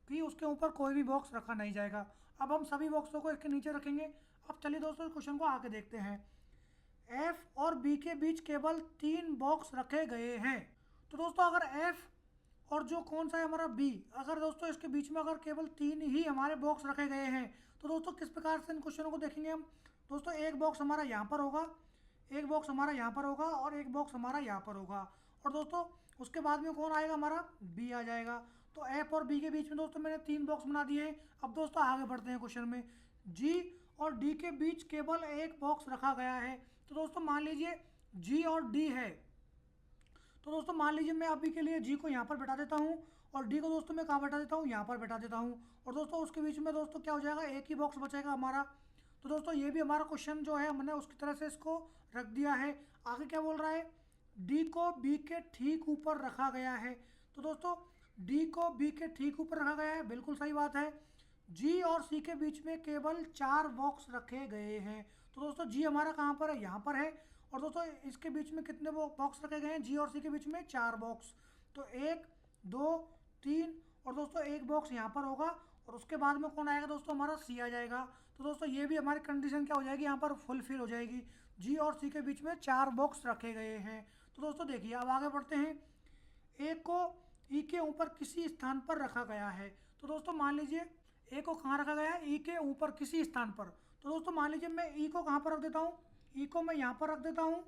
कि उसके ऊपर कोई भी बॉक्स रखा नहीं जाएगा। अब हम सभी बॉक्सों को इसके नीचे रखेंगे। अब चलिए दोस्तों क्वेश्चन को आगे देखते हैं। एफ और बी के बीच केवल 3 बॉक्स रखे गए हैं। तो दोस्तों अगर एफ और जो कौन सा है हमारा बी, अगर दोस्तों इसके बीच में अगर केवल 3 ही हमारे बॉक्स रखे गए हैं तो दोस्तों किस प्रकार से इन क्वेश्चनों को देखेंगे हम। दोस्तों एक बॉक्स हमारा यहाँ पर होगा, एक बॉक्स हमारा यहाँ पर होगा और एक बॉक्स हमारा यहाँ पर होगा, और दोस्तों उसके बाद में कौन आएगा, हमारा बी आ जाएगा। तो एफ और बी के बीच में दोस्तों मैंने 3 बॉक्स बना दिए हैं। अब दोस्तों आगे बढ़ते हैं क्वेश्चन में। जी और डी के बीच केवल एक बॉक्स रखा गया है। तो दोस्तों मान लीजिए जी और डी है, तो दोस्तों मान लीजिए मैं अभी के लिए जी को यहाँ पर बैठा देता हूँ और डी को दोस्तों मैं कहाँ बैठा देता हूँ, यहाँ पर बैठा देता हूँ, और दोस्तों उसके बीच में दोस्तों क्या हो जाएगा, एक ही बॉक्स बचेगा हमारा। तो दोस्तों ये भी हमारा क्वेश्चन जो है हमने उसकी तरह से इसको रख दिया है। आगे क्या बोल रहा है, डी को बी के ठीक ऊपर रखा गया है। तो दोस्तों डी को बी के ठीक ऊपर रखा गया है, बिल्कुल सही बात है। जी और सी के बीच में केवल 4 बॉक्स रखे गए हैं। तो दोस्तों जी हमारा कहाँ पर है, यहाँ पर है, और दोस्तों इसके बीच में कितने बॉक्स रखे गए हैं, जी और सी के बीच में 4 बॉक्स। तो 1 2 3 और दोस्तों एक बॉक्स यहाँ पर होगा, और उसके बाद में कौन आएगा दोस्तों, हमारा सी आ जाएगा। तो दोस्तों ये भी हमारी कंडीशन क्या हो जाएगी, यहाँ पर फुलफिल हो जाएगी। जी और सी के बीच में 4 बॉक्स रखे गए हैं। तो दोस्तों देखिए अब आगे बढ़ते हैं। ए को ई के ऊपर किसी स्थान पर रखा गया है। तो दोस्तों मान लीजिए ए को कहाँ रखा गया है, ई के ऊपर किसी स्थान पर। तो दोस्तों मान लीजिए मैं ई को कहाँ पर रख देता हूँ, ई को मैं यहाँ पर रख देता हूँ,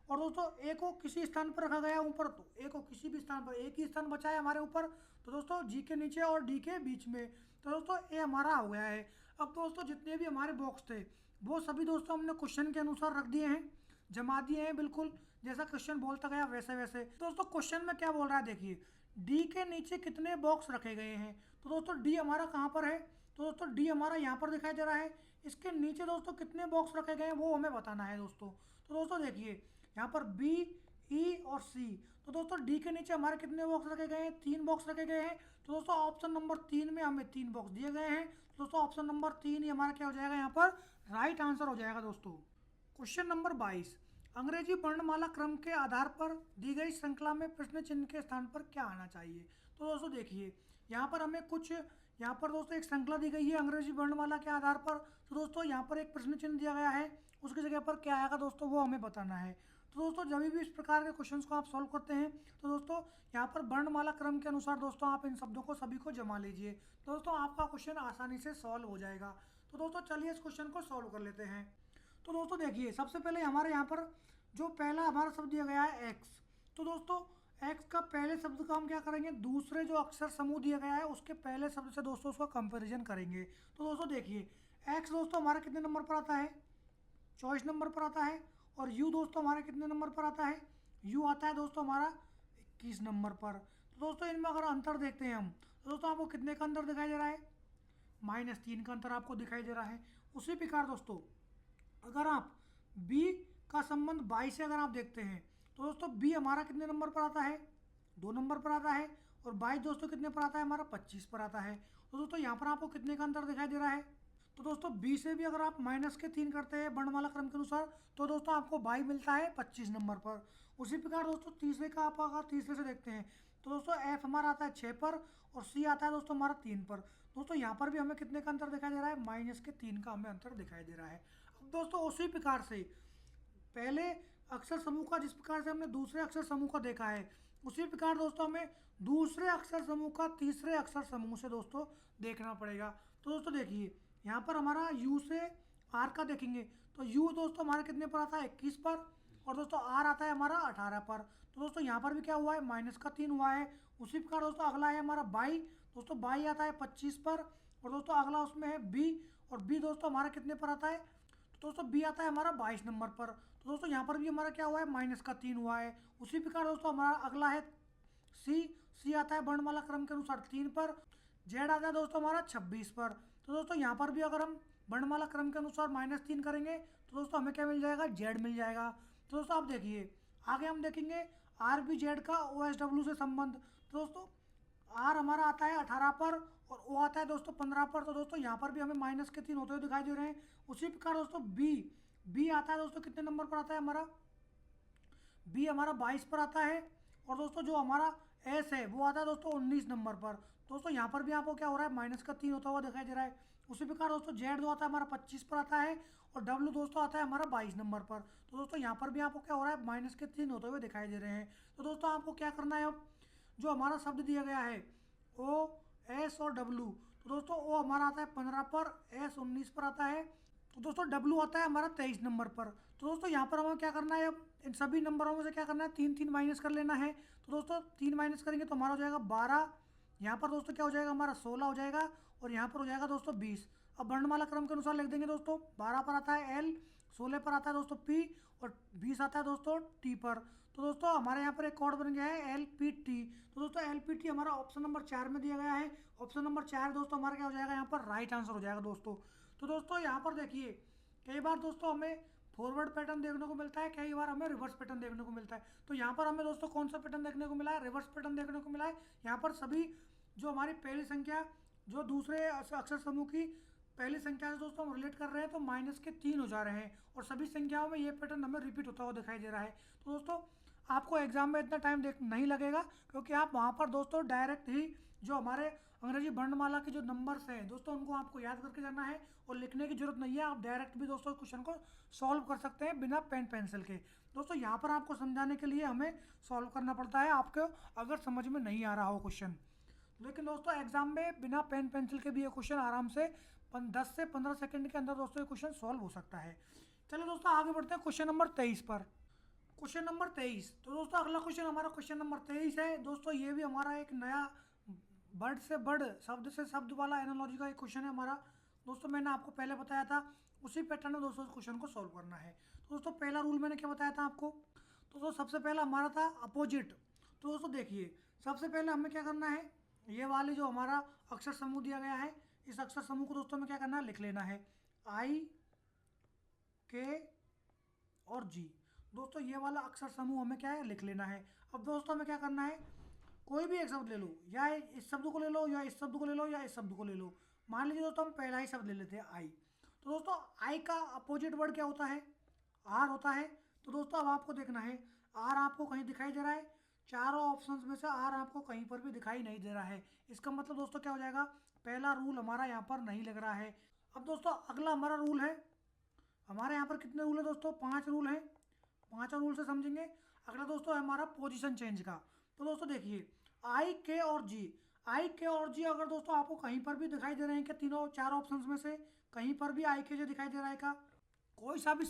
और दोस्तों ए को किसी स्थान पर रखा गया है ऊपर, तो ए को किसी भी स्थान पर, एक ही स्थान बचा है हमारे ऊपर, तो दोस्तों जी के नीचे और डी के बीच में। तो दोस्तों ए हमारा हो गया है। अब दोस्तों जितने भी हमारे बॉक्स थे वो सभी दोस्तों हमने क्वेश्चन के अनुसार रख दिए हैं, जमा दिए हैं, बिल्कुल जैसा क्वेश्चन बोलता गया वैसे वैसे। दोस्तों क्वेश्चन में क्या बोल रहा है देखिए, डी के नीचे कितने बॉक्स रखे गए हैं। तो दोस्तों डी हमारा कहाँ पर है, तो दोस्तों डी हमारा यहाँ पर दिखाई दे रहा है। इसके नीचे दोस्तों कितने बॉक्स रखे गए हैं वो हमें बताना है दोस्तों। तो दोस्तों देखिए यहाँ पर बी, ई और सी। तो दोस्तों डी के नीचे हमारे कितने बॉक्स रखे गए हैं, 3 बॉक्स रखे गए हैं। तो दोस्तों ऑप्शन नंबर 3 में हमें 3 बॉक्स दिए गए हैं। तो दोस्तों ऑप्शन नंबर 3 ही हमारा क्या हो जाएगा, यहाँ पर राइट आंसर हो जाएगा दोस्तों। क्वेश्चन नंबर 22, अंग्रेजी वर्णमाला क्रम के आधार पर दी गई श्रृंखला में प्रश्न चिन्ह के स्थान पर क्या आना चाहिए। तो दोस्तों देखिए यहाँ पर हमें कुछ, यहाँ पर दोस्तों एक श्रृंखला दी गई है अंग्रेजी वर्णमाला के आधार पर। तो दोस्तों यहाँ पर एक प्रश्न चिन्ह दिया गया है, उसकी जगह पर क्या आएगा दोस्तों वो हमें बताना है। तो दोस्तों जब भी इस प्रकार के क्वेश्चंस को आप सॉल्व करते हैं तो दोस्तों यहाँ पर वर्णमाला क्रम के अनुसार दोस्तों आप इन शब्दों को सभी को जमा लीजिए, तो दोस्तों आपका क्वेश्चन आसानी से सॉल्व हो जाएगा। तो दोस्तों चलिए इस क्वेश्चन को सॉल्व कर लेते हैं। तो दोस्तों देखिए सबसे पहले हमारे यहाँ पर जो पहला हमारा शब्द दिया गया है एक्स। तो दोस्तों एक्स का पहले शब्द का हम क्या करेंगे, दूसरे जो अक्षर समूह दिया गया है उसके पहले शब्द से दोस्तों उसका कंपैरिजन करेंगे। तो दोस्तों देखिए एक्स दोस्तों हमारा कितने नंबर पर आता है, 24 नंबर पर आता है, और यू दोस्तों हमारे कितने नंबर पर आता है, यू आता है दोस्तों हमारा 21 नंबर पर। तो दोस्तों इनमें अगर अंतर देखते हैं हम तो दोस्तों आपको कितने का अंतर दिखाई दे रहा है, -3 का अंतर आपको दिखाई दे रहा है। उसी प्रकार दोस्तों अगर आप b का संबंध 22 से अगर आप देखते हैं तो दोस्तों b हमारा कितने नंबर पर आता है, 2 नंबर पर आता है, और 22 दोस्तों कितने पर आता है, हमारा 25 पर आता है। तो दोस्तों यहाँ पर आपको कितने का अंतर दिखाई दे रहा है, तो दोस्तों b से भी अगर आप -3 करते हैं वर्णमाला क्रम के अनुसार तो दोस्तों आपको y मिलता है 25 नंबर पर। उसी प्रकार दोस्तों तीसरे का आप अगर तीसरे से देखते हैं तो दोस्तों f हमारा आता है 6 पर और c आता है दोस्तों हमारा 3 पर। दोस्तों यहाँ पर भी हमें कितने का अंतर दिखाई दे रहा है, -3 का हमें अंतर दिखाई दे रहा है। अब दोस्तों उसी प्रकार से पहले अक्षर समूह का जिस प्रकार से हमने दूसरे अक्षर समूह का देखा है उसी प्रकार दोस्तों हमें दूसरे अक्षर समूह का तीसरे अक्षर समूह से दोस्तों देखना पड़ेगा। तो दोस्तों देखिए यहाँ पर हमारा यू से आर का देखेंगे तो यू दोस्तों हमारे कितने पर आता है, 21 पर, और दोस्तों आर आता है हमारा 18 पर। तो दोस्तों यहाँ पर भी क्या हुआ है, -3 हुआ है। उसी प्रकार दोस्तों अगला है हमारा बाई, दोस्तों बाई आता है 25 पर, और दोस्तों अगला उसमें है बी, और बी दोस्तों हमारा कितने पर आता है, तो दोस्तों बी आता है हमारा 22 नंबर पर। तो दोस्तों यहाँ पर भी हमारा क्या हुआ है, -3 हुआ है। उसी प्रकार दोस्तों हमारा अगला है सी आता है वर्णमाला क्रम के अनुसार 3 पर, जेड आता है दोस्तों हमारा 26 पर। तो दोस्तों यहाँ पर भी अगर हम वर्णमाला क्रम के अनुसार -3 करेंगे तो दोस्तों हमें क्या मिल जाएगा, जेड मिल जाएगा। तो दोस्तों आप देखिए आगे हम देखेंगे आर बी जेड का ओ एस डब्ल्यू से संबंध। तो दोस्तों आर हमारा आता है 18 पर और ओ आता है दोस्तों 15 पर। तो दोस्तों यहाँ पर भी हमें -3 होते हुए दिखाई दे रहे हैं। उसी प्रकार दोस्तों बी आता है दोस्तों कितने नंबर पर आता है, हमारा बी हमारा 22 पर आता है, और दोस्तों जो हमारा एस है वो आता है दोस्तों 19 नंबर पर। दोस्तों यहाँ पर भी आपको क्या हो रहा है, -3 होता हुआ दिखाई दे रहा है। उसी प्रकार दोस्तों जेड जो आता है हमारा 25 पर आता है, और डब्ल्यू दोस्तों आता है हमारा 22 नंबर पर। तो दोस्तों यहाँ पर भी आपको क्या हो रहा है, -3 होते हुए दिखाई दे रहे हैं। तो दोस्तों आपको क्या करना है, अब जो हमारा शब्द दिया गया है ओ, एस और डब्ल्यू, तो दोस्तों ओ हमारा आता है 15 पर, एस 19 पर आता है, तो दोस्तों डब्ल्यू आता है हमारा 23 नंबर पर। तो दोस्तों यहाँ पर हमें क्या करना है, अब इन सभी नंबरों में से क्या करना है, 3 माइनस कर लेना है। तो दोस्तों 3 माइनस करेंगे तो हमारा हो जाएगा 12, यहाँ पर दोस्तों क्या हो जाएगा हमारा 16 हो जाएगा, और यहाँ पर हो जाएगा दोस्तों 20। अब वर्णमाला क्रम के अनुसार लिख देंगे दोस्तों। 12 पर आता है एल, 16 पर आता है दोस्तों पी, और 20 आता है दोस्तों टी पर। तो दोस्तों हमारे यहाँ पर एक कोड बन गया है एल पी टी। तो दोस्तों एल पी टी हमारा ऑप्शन नंबर 4 में दिया गया है। ऑप्शन नंबर 4 दोस्तों हमारा क्या हो जाएगा, यहाँ पर राइट आंसर हो जाएगा दोस्तों। तो दोस्तों यहाँ पर देखिए, कई बार दोस्तों हमें फॉरवर्ड पैटर्न देखने को मिलता है, कई बार हमें रिवर्स पैटर्न देखने को मिलता है। तो यहाँ पर हमें दोस्तों कौन सा पैटर्न देखने को मिला है, रिवर्स पैटर्न देखने को मिला है। यहाँ पर सभी जो हमारी पहली संख्या जो दूसरे अक्षर समूह की पहली संख्या से दोस्तों हम रिलेट कर रहे हैं, तो -3 हो जा रहे हैं, और सभी संख्याओं में ये पैटर्न हमें रिपीट होता हुआ दिखाई दे रहा है। तो दोस्तों आपको एग्जाम में इतना टाइम नहीं लगेगा, क्योंकि आप वहाँ पर दोस्तों डायरेक्ट ही जो हमारे अंग्रेजी वर्णमाला के जो नंबर्स हैं दोस्तों उनको आपको याद करके जाना है, और लिखने की जरूरत नहीं है। आप डायरेक्ट भी दोस्तों क्वेश्चन को सॉल्व कर सकते हैं बिना पेन पेंसिल के। दोस्तों यहाँ पर आपको समझाने के लिए हमें सॉल्व करना पड़ता है, आपको अगर समझ में नहीं आ रहा हो क्वेश्चन। लेकिन दोस्तों एग्जाम में बिना पेन पेंसिल के भी ये क्वेश्चन आराम से 10 से 15 सेकंड के अंदर दोस्तों ये क्वेश्चन सॉल्व हो सकता है। चलिए दोस्तों आगे बढ़ते हैं क्वेश्चन नंबर 23 पर। क्वेश्चन नंबर 23, तो दोस्तों अगला क्वेश्चन हमारा क्वेश्चन नंबर 23 है। दोस्तों ये भी हमारा एक नया वर्ड से वर्ड, शब्द से शब्द वाला एनालॉजी का एक क्वेश्चन है हमारा। दोस्तों मैंने आपको पहले बताया था उसी पैटर्न में दोस्तों क्वेश्चन को सॉल्व करना है। तो दोस्तों पहला रूल मैंने क्या बताया था आपको, तो दोस्तों सबसे पहला हमारा था अपोजिट। तो दोस्तों देखिए, सबसे पहले हमें क्या करना है, ये वाली जो हमारा अक्षर समूह दिया गया है, इस अक्षर समूह को दोस्तों में क्या करना है, लिख लेना है आई, के और जी। दोस्तों ये वाला अक्षर समूह हमें क्या है, लिख लेना है। अब दोस्तों हमें क्या करना है, कोई भी एक शब्द ले लो, या इस शब्द को ले लो, या इस शब्द को ले लो, या इस शब्द को ले लो। मान लीजिए दोस्तों हम पहला ही शब्द ले लेते हैं आई। तो दोस्तों आई का अपोजिट वर्ड क्या होता है, आर होता है। तो दोस्तों अब आपको देखना है, आर आपको कहीं दिखाई दे रहा है, चारों ऑप्शंस में से आर आपको कहीं पर भी दिखाई नहीं दे रहा है। इसका मतलब दोस्तों क्या हो जाएगा, पहला रूल हमारा यहाँ पर नहीं लग रहा है। अब दोस्तों अगला हमारा रूल है, हमारे यहाँ पर कितने रूल है दोस्तों, 5 रूल हैं। 5 रूल से समझेंगे। अगला दोस्तों है हमारा पोजीशन चेंज का। तो दोस्तों देखिए, आई, के और जी, आई, के और जी अगर दोस्तों आपको कहीं पर भी दिखाई दे रहे हैं कि तीनों 4 ऑप्शंस में से कहीं पर भी आई, के जी दिखाई दे रहा है का, कोई सा भी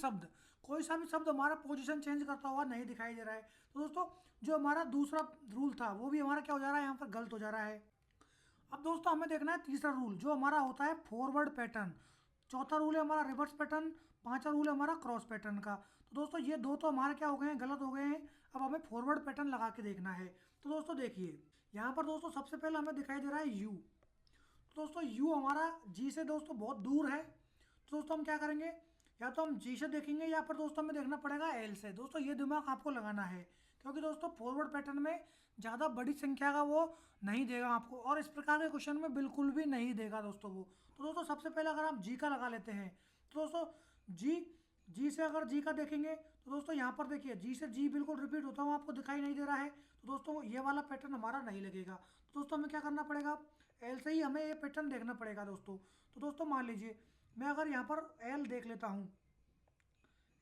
शब्द हमारा पोजीशन चेंज करता हुआ नहीं दिखाई दे रहा है, तो दोस्तों जो हमारा दूसरा रूल था वो भी हमारा क्या हो जा रहा है, यहाँ पर गलत हो जा रहा है। अब दोस्तों हमें देखना है तीसरा रूल, जो हमारा होता है फॉरवर्ड पैटर्न। चौथा रूल है हमारा रिवर्स पैटर्न। पांचवा रूल है हमारा क्रॉस पैटर्न का। तो दोस्तों ये दो तो हमारे क्या हो गए हैं, गलत हो गए हैं। अब हमें फॉरवर्ड पैटर्न लगा के देखना है। तो दोस्तों देखिए, यहाँ पर दोस्तों सबसे पहले हमें दिखाई दे रहा है यू। तो दोस्तों यू हमारा जी से दोस्तों बहुत दूर है। तो दोस्तों हम क्या करेंगे, या तो हम जी से देखेंगे, या फिर दोस्तों हमें देखना पड़ेगा एल से। दोस्तों ये दिमाग आपको लगाना है, क्योंकि दोस्तों फॉरवर्ड पैटर्न में ज़्यादा बड़ी संख्या का वो नहीं देगा आपको, और इस प्रकार के क्वेश्चन में बिल्कुल भी नहीं देगा दोस्तों वो। तो दोस्तों सबसे पहले अगर आप जी का लगा लेते हैं, तो दोस्तों जी से अगर जी का देखेंगे, तो दोस्तों यहाँ पर देखिए जी से जी बिल्कुल रिपीट होता हुआ आपको दिखाई नहीं दे रहा है। तो दोस्तों ये वाला पैटर्न हमारा नहीं लगेगा। तो दोस्तों हमें क्या करना पड़ेगा, एल से ही हमें ये पैटर्न देखना पड़ेगा दोस्तों। तो दोस्तों मान लीजिए मैं अगर यहाँ पर एल देख लेता हूँ,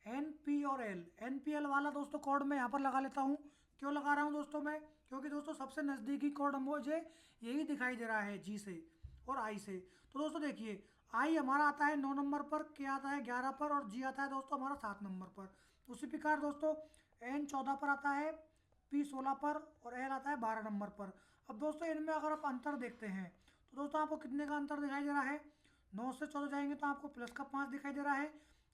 एन पी और एल, एन पी एल वाला दोस्तों कोड मैं यहाँ पर लगा लेता हूँ। क्यों लगा रहा हूँ दोस्तों मैं, क्योंकि दोस्तों सबसे नज़दीकी कोड मुझे यही दिखाई दे रहा है जी से और आई से। तो दोस्तों देखिए, आई हमारा आता है 9 नंबर पर, के आता है 11 पर, और जी आता है दोस्तों हमारा 7 नंबर पर। उसी प्रकार दोस्तों एन 14 पर आता है, पी 16 पर, और एल आता है 12 नंबर पर। अब दोस्तों इनमें अगर आप अंतर देखते हैं, तो दोस्तों आपको कितने का अंतर दिखाई दे रहा है, 9 से 14 जाएंगे तो आपको प्लस का 5 दिखाई दे रहा है,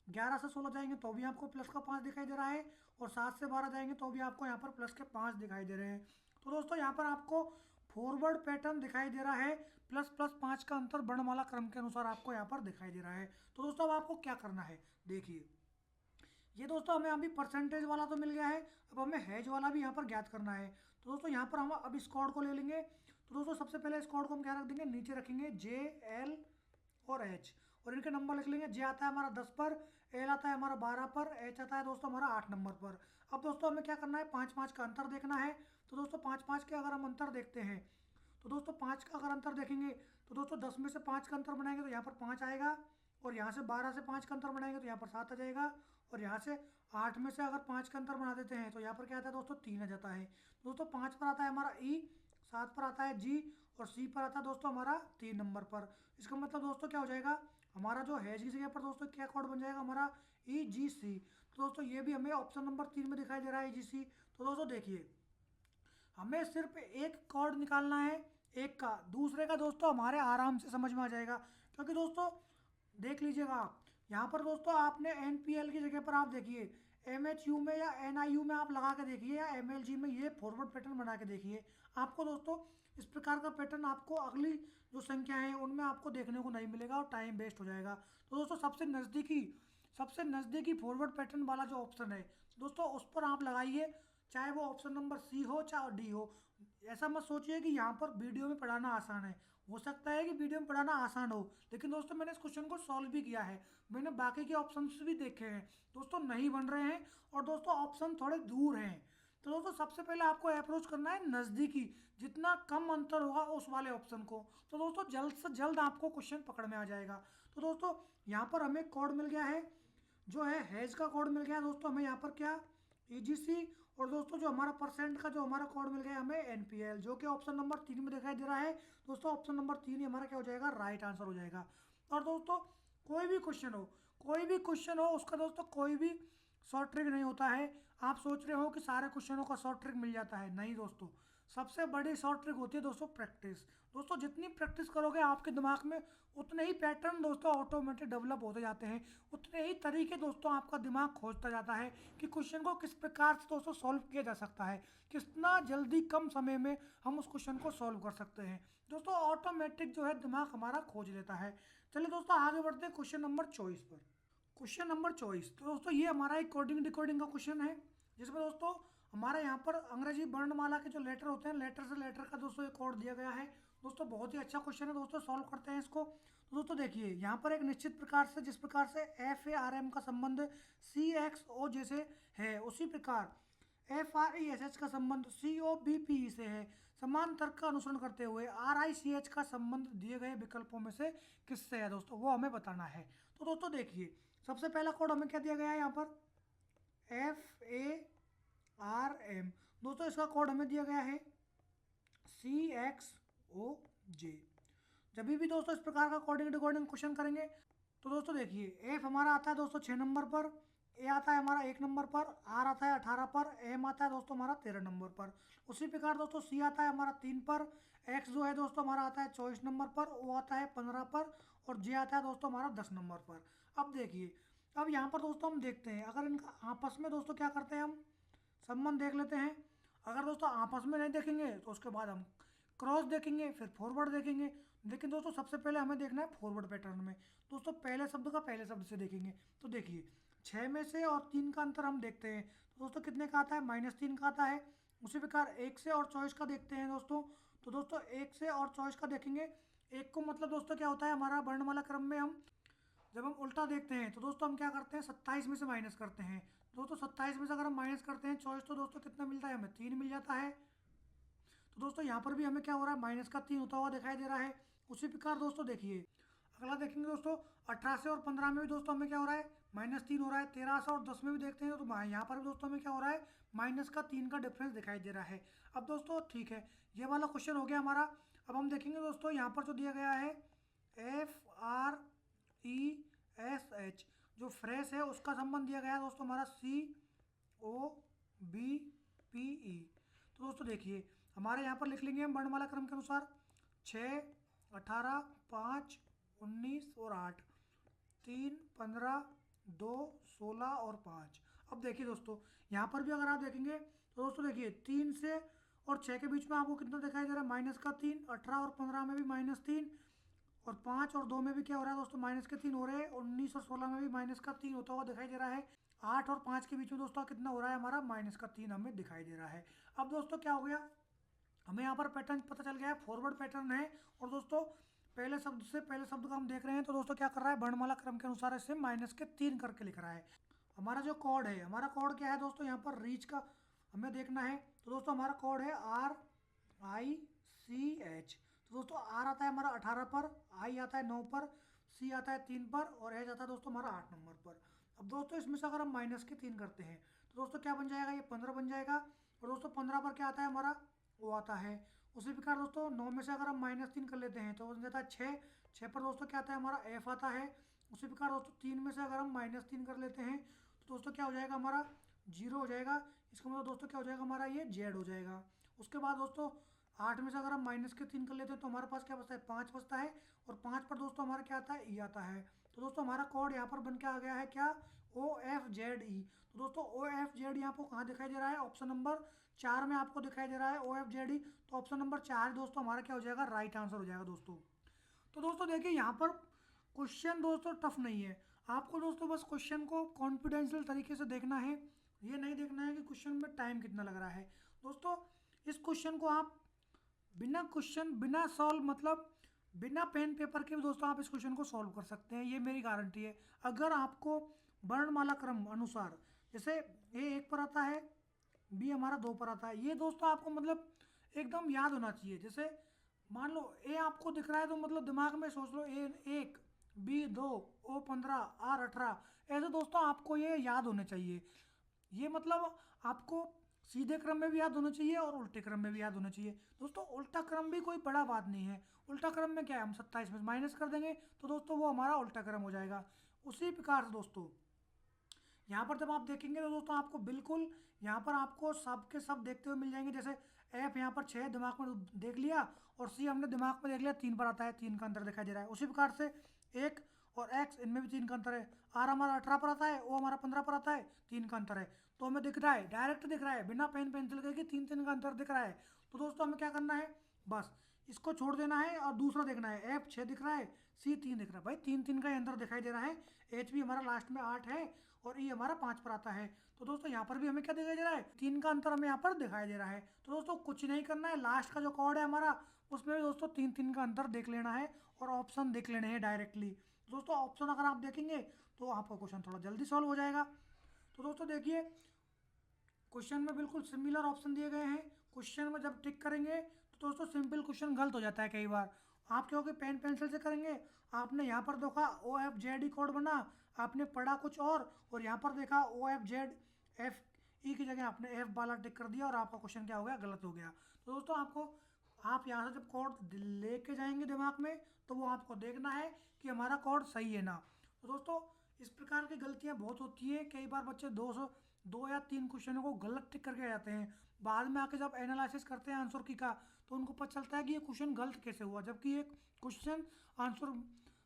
11 से 16 जाएंगे तो भी आपको प्लस का 5 दिखाई दे रहा है, और 7 से 12 जाएंगे तो भी आपको यहाँ पर प्लस के 5 दिखाई दे रहे हैं। तो दोस्तों यहाँ पर आपको फॉरवर्ड पैटर्न दिखाई दे रहा है, प्लस प्लस 5 का अंतर वर्णमाला क्रम के अनुसार आपको यहाँ पर दिखाई दे रहा है। तो दोस्तों अब आपको क्या करना है, देखिए ये दोस्तों हमें अभी परसेंटेज वाला तो मिल गया है, अब हमें हैज वाला भी यहाँ पर ज्ञात करना है। तो दोस्तों यहाँ पर हम अब इस कोड को ले लेंगे। तो दोस्तों सबसे पहले इस कोड को हम क्या रख देंगे, नीचे रखेंगे जे, एल और एच, और इनके नंबर लिख लेंगे। जे आता है हमारा 10 पर, एल आता है हमारा 12 पर, एच आता है दोस्तों हमारा 8 नंबर पर। अब दोस्तों हमें क्या करना है, 5-5 का अंतर देखना है। तो दोस्तों 5-5 के अगर हम अंतर देखते हैं तो दोस्तों 5 का अगर अंतर देखेंगे तो दोस्तों 10 में से 5 का अंतर बनाएंगे तो यहाँ पर 5 आएगा, और यहाँ से 12 से 5 का अंतर बनाएंगे तो यहाँ पर 7 आ जाएगा, और यहाँ से 8 में से अगर 5 का अंतर बना देते हैं तो यहाँ पर क्या आता है दोस्तों 3 आ जाता है। दोस्तों 5 पर आता है हमारा ई, 7 पर आता है जी, और सी पर आता है दोस्तों हमारा 3 नंबर पर। इसका मतलब दोस्तों क्या हो जाएगा, हमारा जो है की जगह पर दोस्तों क्या कोड बन जाएगा हमारा ई जी सी। तो दोस्तों ये भी हमें ऑप्शन नंबर 3 में दिखाई दे रहा है ई जी सी। तो दोस्तों देखिए, हमें सिर्फ एक कोड निकालना है, एक का, दूसरे का दोस्तों हमारे आराम से समझ में आ जाएगा। क्योंकि दोस्तों देख लीजिएगा आप, यहाँ पर दोस्तों आपने एनपीएल की जगह पर आप देखिए एमएचयू में या एनआईयू में आप लगा के देखिए, या एमएलजी में ये फॉरवर्ड पैटर्न बना के देखिए। आपको दोस्तों इस प्रकार का पैटर्न आपको अगली जो संख्या है उनमें आपको देखने को नहीं मिलेगा और टाइम वेस्ट हो जाएगा। तो दोस्तों सबसे नज़दीकी फॉरवर्ड पैटर्न वाला जो ऑप्शन है दोस्तों उस पर आप लगाइए, चाहे वो ऑप्शन नंबर सी हो चाहे डी हो। ऐसा मत सोचिए कि यहाँ पर वीडियो में पढ़ाना आसान है, हो सकता है कि वीडियो में पढ़ाना आसान हो, लेकिन दोस्तों मैंने इस क्वेश्चन को सॉल्व भी किया है, मैंने बाकी के ऑप्शंस भी देखे हैं दोस्तों, नहीं बन रहे हैं, और दोस्तों ऑप्शन थोड़े दूर हैं। तो दोस्तों सबसे पहले आपको अप्रोच करना है नज़दीकी, जितना कम अंतर होगा उस वाले ऑप्शन को। तो दोस्तों जल्द से जल्द आपको क्वेश्चन पकड़ में आ जाएगा। तो दोस्तों यहाँ पर हमें कोड मिल गया है, जो है हेज का कोड मिल गया दोस्तों हमें यहाँ पर क्या, ईजीसी, और दोस्तों जो हमारा परसेंट का जो हमारा कोड मिल गया हमें एनपीएल, जो कि ऑप्शन नंबर 3 में दिखाई दे रहा है। दोस्तों ऑप्शन नंबर 3 ही हमारा क्या हो जाएगा, राइट आंसर हो जाएगा। और दोस्तों कोई भी क्वेश्चन हो उसका दोस्तों कोई भी शॉर्ट ट्रिक नहीं होता है। आप सोच रहे हो कि सारे क्वेश्चनों का शॉर्ट ट्रिक मिल जाता है, नहीं दोस्तों, सबसे बड़ी शॉर्ट ट्रिक होती है दोस्तों प्रैक्टिस। दोस्तों जितनी प्रैक्टिस करोगे आपके दिमाग में उतने ही पैटर्न दोस्तों ऑटोमेटिक डेवलप होते जाते हैं, उतने ही तरीके दोस्तों आपका दिमाग खोजता जाता है कि क्वेश्चन को किस प्रकार से दोस्तों सॉल्व किया जा सकता है, कितना जल्दी कम समय में हम उस क्वेश्चन को सॉल्व कर सकते हैं। दोस्तों ऑटोमेटिक जो है दिमाग हमारा खोज लेता है। चलिए दोस्तों आगे बढ़ते हैं क्वेश्चन नंबर 24 पर। क्वेश्चन नंबर 24, तो दोस्तों ये हमारा एक कोडिंग डिकोडिंग का क्वेश्चन है, जिसमें दोस्तों हमारे यहाँ पर अंग्रेजी वर्णमाला के जो लेटर होते हैं, लेटर से लेटर का दोस्तों एक कोड दिया गया है। दोस्तों बहुत ही अच्छा क्वेश्चन है दोस्तों, सॉल्व करते हैं इसको। तो दोस्तों देखिए यहाँ पर एक निश्चित प्रकार से, जिस प्रकार से FARM का संबंध CXO जैसे है, उसी प्रकार FRESH का संबंध COBPE से है। समान तर्क का अनुसरण करते हुए RICH का संबंध दिए गए विकल्पों में से किससे है दोस्तों, वो हमें बताना है। तो दोस्तों देखिए सबसे पहला कोड हमें क्या दिया गया है यहाँ पर, FARM। दोस्तों इसका कोड हमें दिया गया है CXOJ। जब भी दोस्तों इस प्रकार का कोडिंग डिकोडिंग क्वेश्चन करेंगे तो दोस्तों देखिए F हमारा आता है दोस्तों 6 नंबर पर, ए आता है हमारा 1 नंबर पर, आर आता है 18 पर, एम आता है दोस्तों हमारा 13 नंबर पर। उसी प्रकार दोस्तों सी आता है हमारा 3 पर, एक्स जो है दोस्तों हमारा आता है 24 नंबर पर, ओ आता है 15 पर, और जे आता है दोस्तों हमारा 10 नंबर पर। अब देखिए, अब यहाँ पर दोस्तों हम देखते हैं, अगर इनका आपस में दोस्तों क्या करते हैं, हम संबंध देख लेते हैं। अगर दोस्तों आपस में नहीं देखेंगे तो उसके बाद हम क्रॉस देखेंगे, फिर फॉरवर्ड देखेंगे। लेकिन दोस्तों सबसे पहले हमें देखना है फॉरवर्ड पैटर्न में। दोस्तों पहले शब्द का पहले शब्द से देखेंगे। तो देखिए 6 में से और 3 का अंतर हम देखते हैं, तो दोस्तों कितने का आता है, -3 का आता है। उसी प्रकार 1 से और 24 का देखते हैं दोस्तों, तो दोस्तों 1 से और 24 का देखेंगे। एक को मतलब दोस्तों क्या होता है, हमारा वर्णमाला क्रम में हम जब हम उल्टा देखते हैं तो दोस्तों हम क्या करते हैं, 27 में से माइनस करते हैं। दोस्तों 27 में से अगर हम माइनस करते हैं 24, तो दोस्तों कितना मिलता है, हमें 3 मिल जाता है। तो दोस्तों यहाँ पर भी हमें क्या हो रहा है, माइनस का 3 होता हुआ दिखाई दे रहा है। उसी प्रकार दोस्तों देखिए अगला देखेंगे दोस्तों, 18 से और 15 में भी दोस्तों हमें क्या हो रहा है, -3 हो रहा है। 13 से और 10 में भी देखते हैं तो यहाँ पर भी दोस्तों हमें क्या हो रहा है, -3 का डिफरेंस दिखाई दे रहा है। अब दोस्तों ठीक है, ये वाला क्वेश्चन हो गया हमारा। अब हम देखेंगे दोस्तों यहाँ पर जो दिया गया है FRESH, जो फ्रेश है उसका संबंध दिया गया है दोस्तों हमारा COBPE। तो दोस्तों देखिए हमारे यहाँ पर लिख लेंगे हम वर्णमाला क्रम के अनुसार 6, 18, 5, 19 और 8, 3, 15, 2, 16 और 5। अब देखिए दोस्तों यहाँ पर भी अगर आप देखेंगे तो दोस्तों देखिए 3 से और 6 के बीच में आपको कितना दिखाई दे रहा है, -3। 18 और 15 में भी -3, और 5 और 2 में भी क्या हो रहा है दोस्तों, -3 हो रहे हैं। 19 और 16 में भी -3 होता हुआ दिखाई दे रहा है। 8 और 5 के बीच में दोस्तों कितना हो रहा है, हमारा -3 हमें दिखाई दे रहा है। अब दोस्तों क्या हो गया, हमें यहाँ पर पैटर्न पता चल गया है, फॉरवर्ड पैटर्न है। और दोस्तों पहले शब्द को हम देख रहे हैं, तो दोस्तों क्या कर रहा है, वर्णमाला क्रम के अनुसार इसे -3 करके लिख रहा है। हमारा जो कोड है, हमारा कोड क्या है दोस्तों, यहाँ पर रीच का हमें देखना है। तो दोस्तों हमारा कोड है RICH। तो दोस्तों R आता है हमारा 18 पर, I आता है 9 पर, C आता है 3 पर और H आता है दोस्तों हमारा 8 नंबर पर। अब दोस्तों इसमें से अगर हम -3 करते हैं तो दोस्तों क्या बन जाएगा, ये 15 बन जाएगा। और दोस्तों 15 पर क्या आता है हमारा, O आता है। उसी प्रकार दोस्तों 9 में से अगर हम -3 कर लेते हैं तो बन जाता है 6। 6 पर दोस्तों क्या आता है हमारा, F आता है। उसी प्रकार दोस्तों 3 में से अगर हम -3 कर लेते हैं तो दोस्तों क्या हो जाएगा हमारा, 0 हो जाएगा। इसका मतलब दोस्तों क्या हो जाएगा हमारा, ये Z हो जाएगा। उसके बाद दोस्तों 8 में से अगर हम -3 कर लेते हैं तो हमारे पास क्या बचता है, 5 बचता है। और 5 पर दोस्तों हमारा क्या आता है, E आता है। तो दोस्तों हमारा कोड यहाँ पर बन के आ गया है क्या, OFZE। तो दोस्तों OFZE आपको कहाँ दिखाई दे रहा है, ऑप्शन नंबर 4 में आपको दिखाई दे रहा है OFZE। तो ऑप्शन नंबर 4 दोस्तों हमारा क्या हो जाएगा, राइट आंसर हो जाएगा दोस्तों। तो दोस्तों देखिए यहाँ पर क्वेश्चन दोस्तों टफ नहीं है। आपको दोस्तों बस क्वेश्चन को कॉन्फिडेंशियल तरीके से देखना है, ये नहीं देखना है कि क्वेश्चन में टाइम कितना लग रहा है। दोस्तों इस क्वेश्चन को आप बिना सॉल्व मतलब बिना पेन पेपर के भी दोस्तों आप इस क्वेश्चन को सॉल्व कर सकते हैं, ये मेरी गारंटी है। अगर आपको वर्णमाला क्रम अनुसार, जैसे A1 पर आता है, B हमारा 2 पर आता है, ये दोस्तों आपको मतलब एकदम याद होना चाहिए। जैसे मान लो A आपको दिख रहा है तो मतलब दिमाग में सोच लो A1, B2, O15, R18, ऐसे दोस्तों आपको ये याद होने चाहिए। ये मतलब आपको सीधे क्रम में भी याद होना चाहिए और उल्टे क्रम में भी याद होना चाहिए। दोस्तों उल्टा क्रम भी कोई बड़ा बात नहीं है। उल्टा क्रम में क्या है, हम 27 में माइनस कर देंगे तो दोस्तों वो हमारा उल्टा क्रम हो जाएगा। उसी प्रकार से दोस्तों यहाँ पर जब आप देखेंगे तो दोस्तों आपको बिल्कुल यहाँ पर आपको सब के सब देखते हुए मिल जाएंगे। जैसे F यहाँ पर 6 दिमाग में देख लिया और C हमने दिमाग में देख लिया 3 पर आता है, 3 का अंतर दिखाई दे रहा है। उसी प्रकार से 1 और X इनमें भी 3 का अंतर है। R हमारा 18 पर आता है, O हमारा 15 पर आता है, 3 का अंतर है। तो हमें दिख रहा है, डायरेक्ट दिख रहा है, बिना पेन पेंसिल के कि 3 का अंतर दिख रहा है। तो दोस्तों हमें क्या करना है, बस इसको छोड़ देना है और दूसरा देखना है। F 6 दिख रहा है, C 3 दिख रहा है, भाई 3 का अंतर दिखाई दे रहा है। H भी हमारा लास्ट में 8 है और E हमारा 5 पर आता है। तो दोस्तों यहाँ पर भी हमें क्या दिखाई दे रहा है, 3 का अंतर हमें यहाँ पर दिखाई दे रहा है। तो दोस्तों कुछ नहीं करना है, लास्ट का जो कोड है हमारा उसमें भी दोस्तों 3 का अंतर देख लेना है और ऑप्शन देख लेने हैं डायरेक्टली। दोस्तों ऑप्शन अगर आप देखेंगे तो आपका क्वेश्चन थोड़ा जल्दी सॉल्व हो जाएगा। तो दोस्तों देखिए क्वेश्चन में बिल्कुल सिमिलर ऑप्शन दिए गए हैं। क्वेश्चन में जब टिक करेंगे तो दोस्तों सिंपल क्वेश्चन गलत हो जाता है कई बार। आप क्या होगे, पेन पेंसिल से करेंगे, आपने यहाँ पर देखा OFZE कोड बना, आपने पढ़ा कुछ और यहाँ पर देखा OFZFE की जगह आपने F वाला टिक कर दिया और आपका क्वेश्चन क्या हो गया, गलत हो गया। तो दोस्तों आप यहाँ से जब कोड लेके जाएंगे दिमाग में तो वो आपको देखना है कि हमारा कोड सही है ना। तो दोस्तों इस प्रकार की गलतियाँ बहुत होती हैं। कई बार बच्चे 2 या 3 क्वेश्चनों को गलत टिक करके आ जाते हैं। बाद में आके जब एनालिसिस करते हैं आंसर की का तो उनको पता चलता है कि ये क्वेश्चन गलत कैसे हुआ, जबकि ये क्वेश्चन आंसर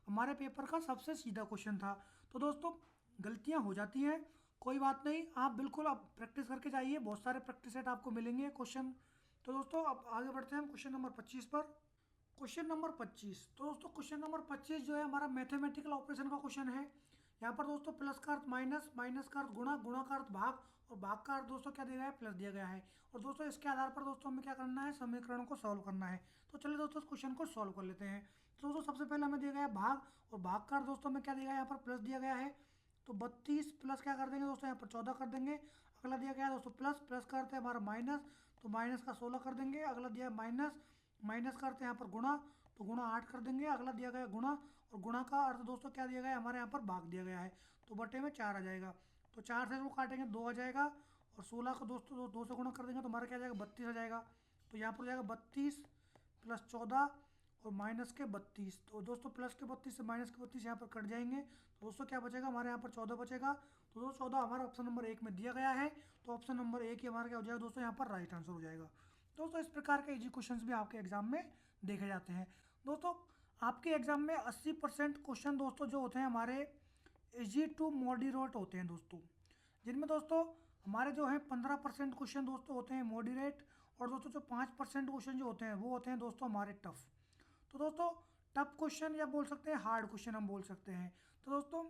हमारे पेपर का सबसे सीधा क्वेश्चन था। तो दोस्तों गलतियाँ हो जाती हैं, कोई बात नहीं, आप बिल्कुल अब प्रैक्टिस करके जाइए, बहुत सारे प्रैक्टिस सेट आपको मिलेंगे क्वेश्चन। तो दोस्तों अब आगे बढ़ते हैं हम क्वेश्चन नंबर 25 पर। क्वेश्चन नंबर 25, तो दोस्तों क्वेश्चन नंबर 25 जो है हमारा मैथमेटिकल ऑपरेशन का क्वेश्चन है। यहाँ पर दोस्तों प्लस का अर्थ माइनस, माइनस का अर्थ गुणा, गुणा का अर्थ भाग और भाग का अर्थ दोस्तों क्या दिया गया है, प्लस दिया गया है। और दोस्तों इसके आधार पर दोस्तों हमें क्या करना है, समीकरणों को सॉल्व करना है। तो चलिए दोस्तों इस क्वेश्चन को सॉल्व कर लेते हैं। तो दोस्तों सबसे पहले हमें दिया गया है भाग, और भाग का अर्थ दोस्तों हमें क्या दिया गया है, यहाँ पर प्लस दिया गया है। तो 32 प्लस क्या कर देंगे दोस्तों, यहाँ पर 14 कर देंगे। अगला दिया गया है दोस्तों प्लस, प्लस का अर्थ है हमारा माइनस, तो माइनस का 16 कर देंगे। अगला दिया है माइनस, माइनस का अर्थ है यहाँ पर गुणा, तो गुणा 8 कर देंगे। अगला दिया गया गुणा, और गुणा का अर्थ दोस्तों क्या दिया गया है, हमारे यहाँ पर भाग दिया गया है, तो बटे में 4 आ जाएगा। तो 4 से इसको काटेंगे 2 आ जाएगा, और 16 को दोस्तों 2 से गुणा कर देंगे तो हमारा क्या आ जाएगा, 32 आ जाएगा। तो यहाँ पर हो जाएगा 32 प्लस 14 और माइनस के 32। तो दोस्तों प्लस के 32 से माइनस के 32 यहाँ पर कट जाएंगे, तो दोस्तों क्या बचेगा, हमारे यहाँ पर 14 बचेगा। तो दोस्तों 14 हमारा ऑप्शन नंबर 1 में दिया गया है, तो ऑप्शन नंबर 1 ही हमारा क्या हो जाएगा दोस्तों, यहाँ पर राइट आंसर हो जाएगा। दोस्तों इस प्रकार के इजी क्वेश्चंस भी आपके एग्जाम में देखे जाते हैं। दोस्तों आपके एग्जाम में 80% क्वेश्चन दोस्तों जो होते हैं हमारे इजी टू मॉडरेट होते हैं दोस्तों, जिनमें दोस्तों हमारे जो है 15% क्वेश्चन दोस्तों होते हैं मॉडरेट, और दोस्तों जो 5% क्वेश्चन जो होते हैं वो होते हैं दोस्तों हमारे टफ। तो दोस्तों टफ क्वेश्चन या बोल सकते हैं हार्ड क्वेश्चन हम बोल सकते हैं। तो दोस्तों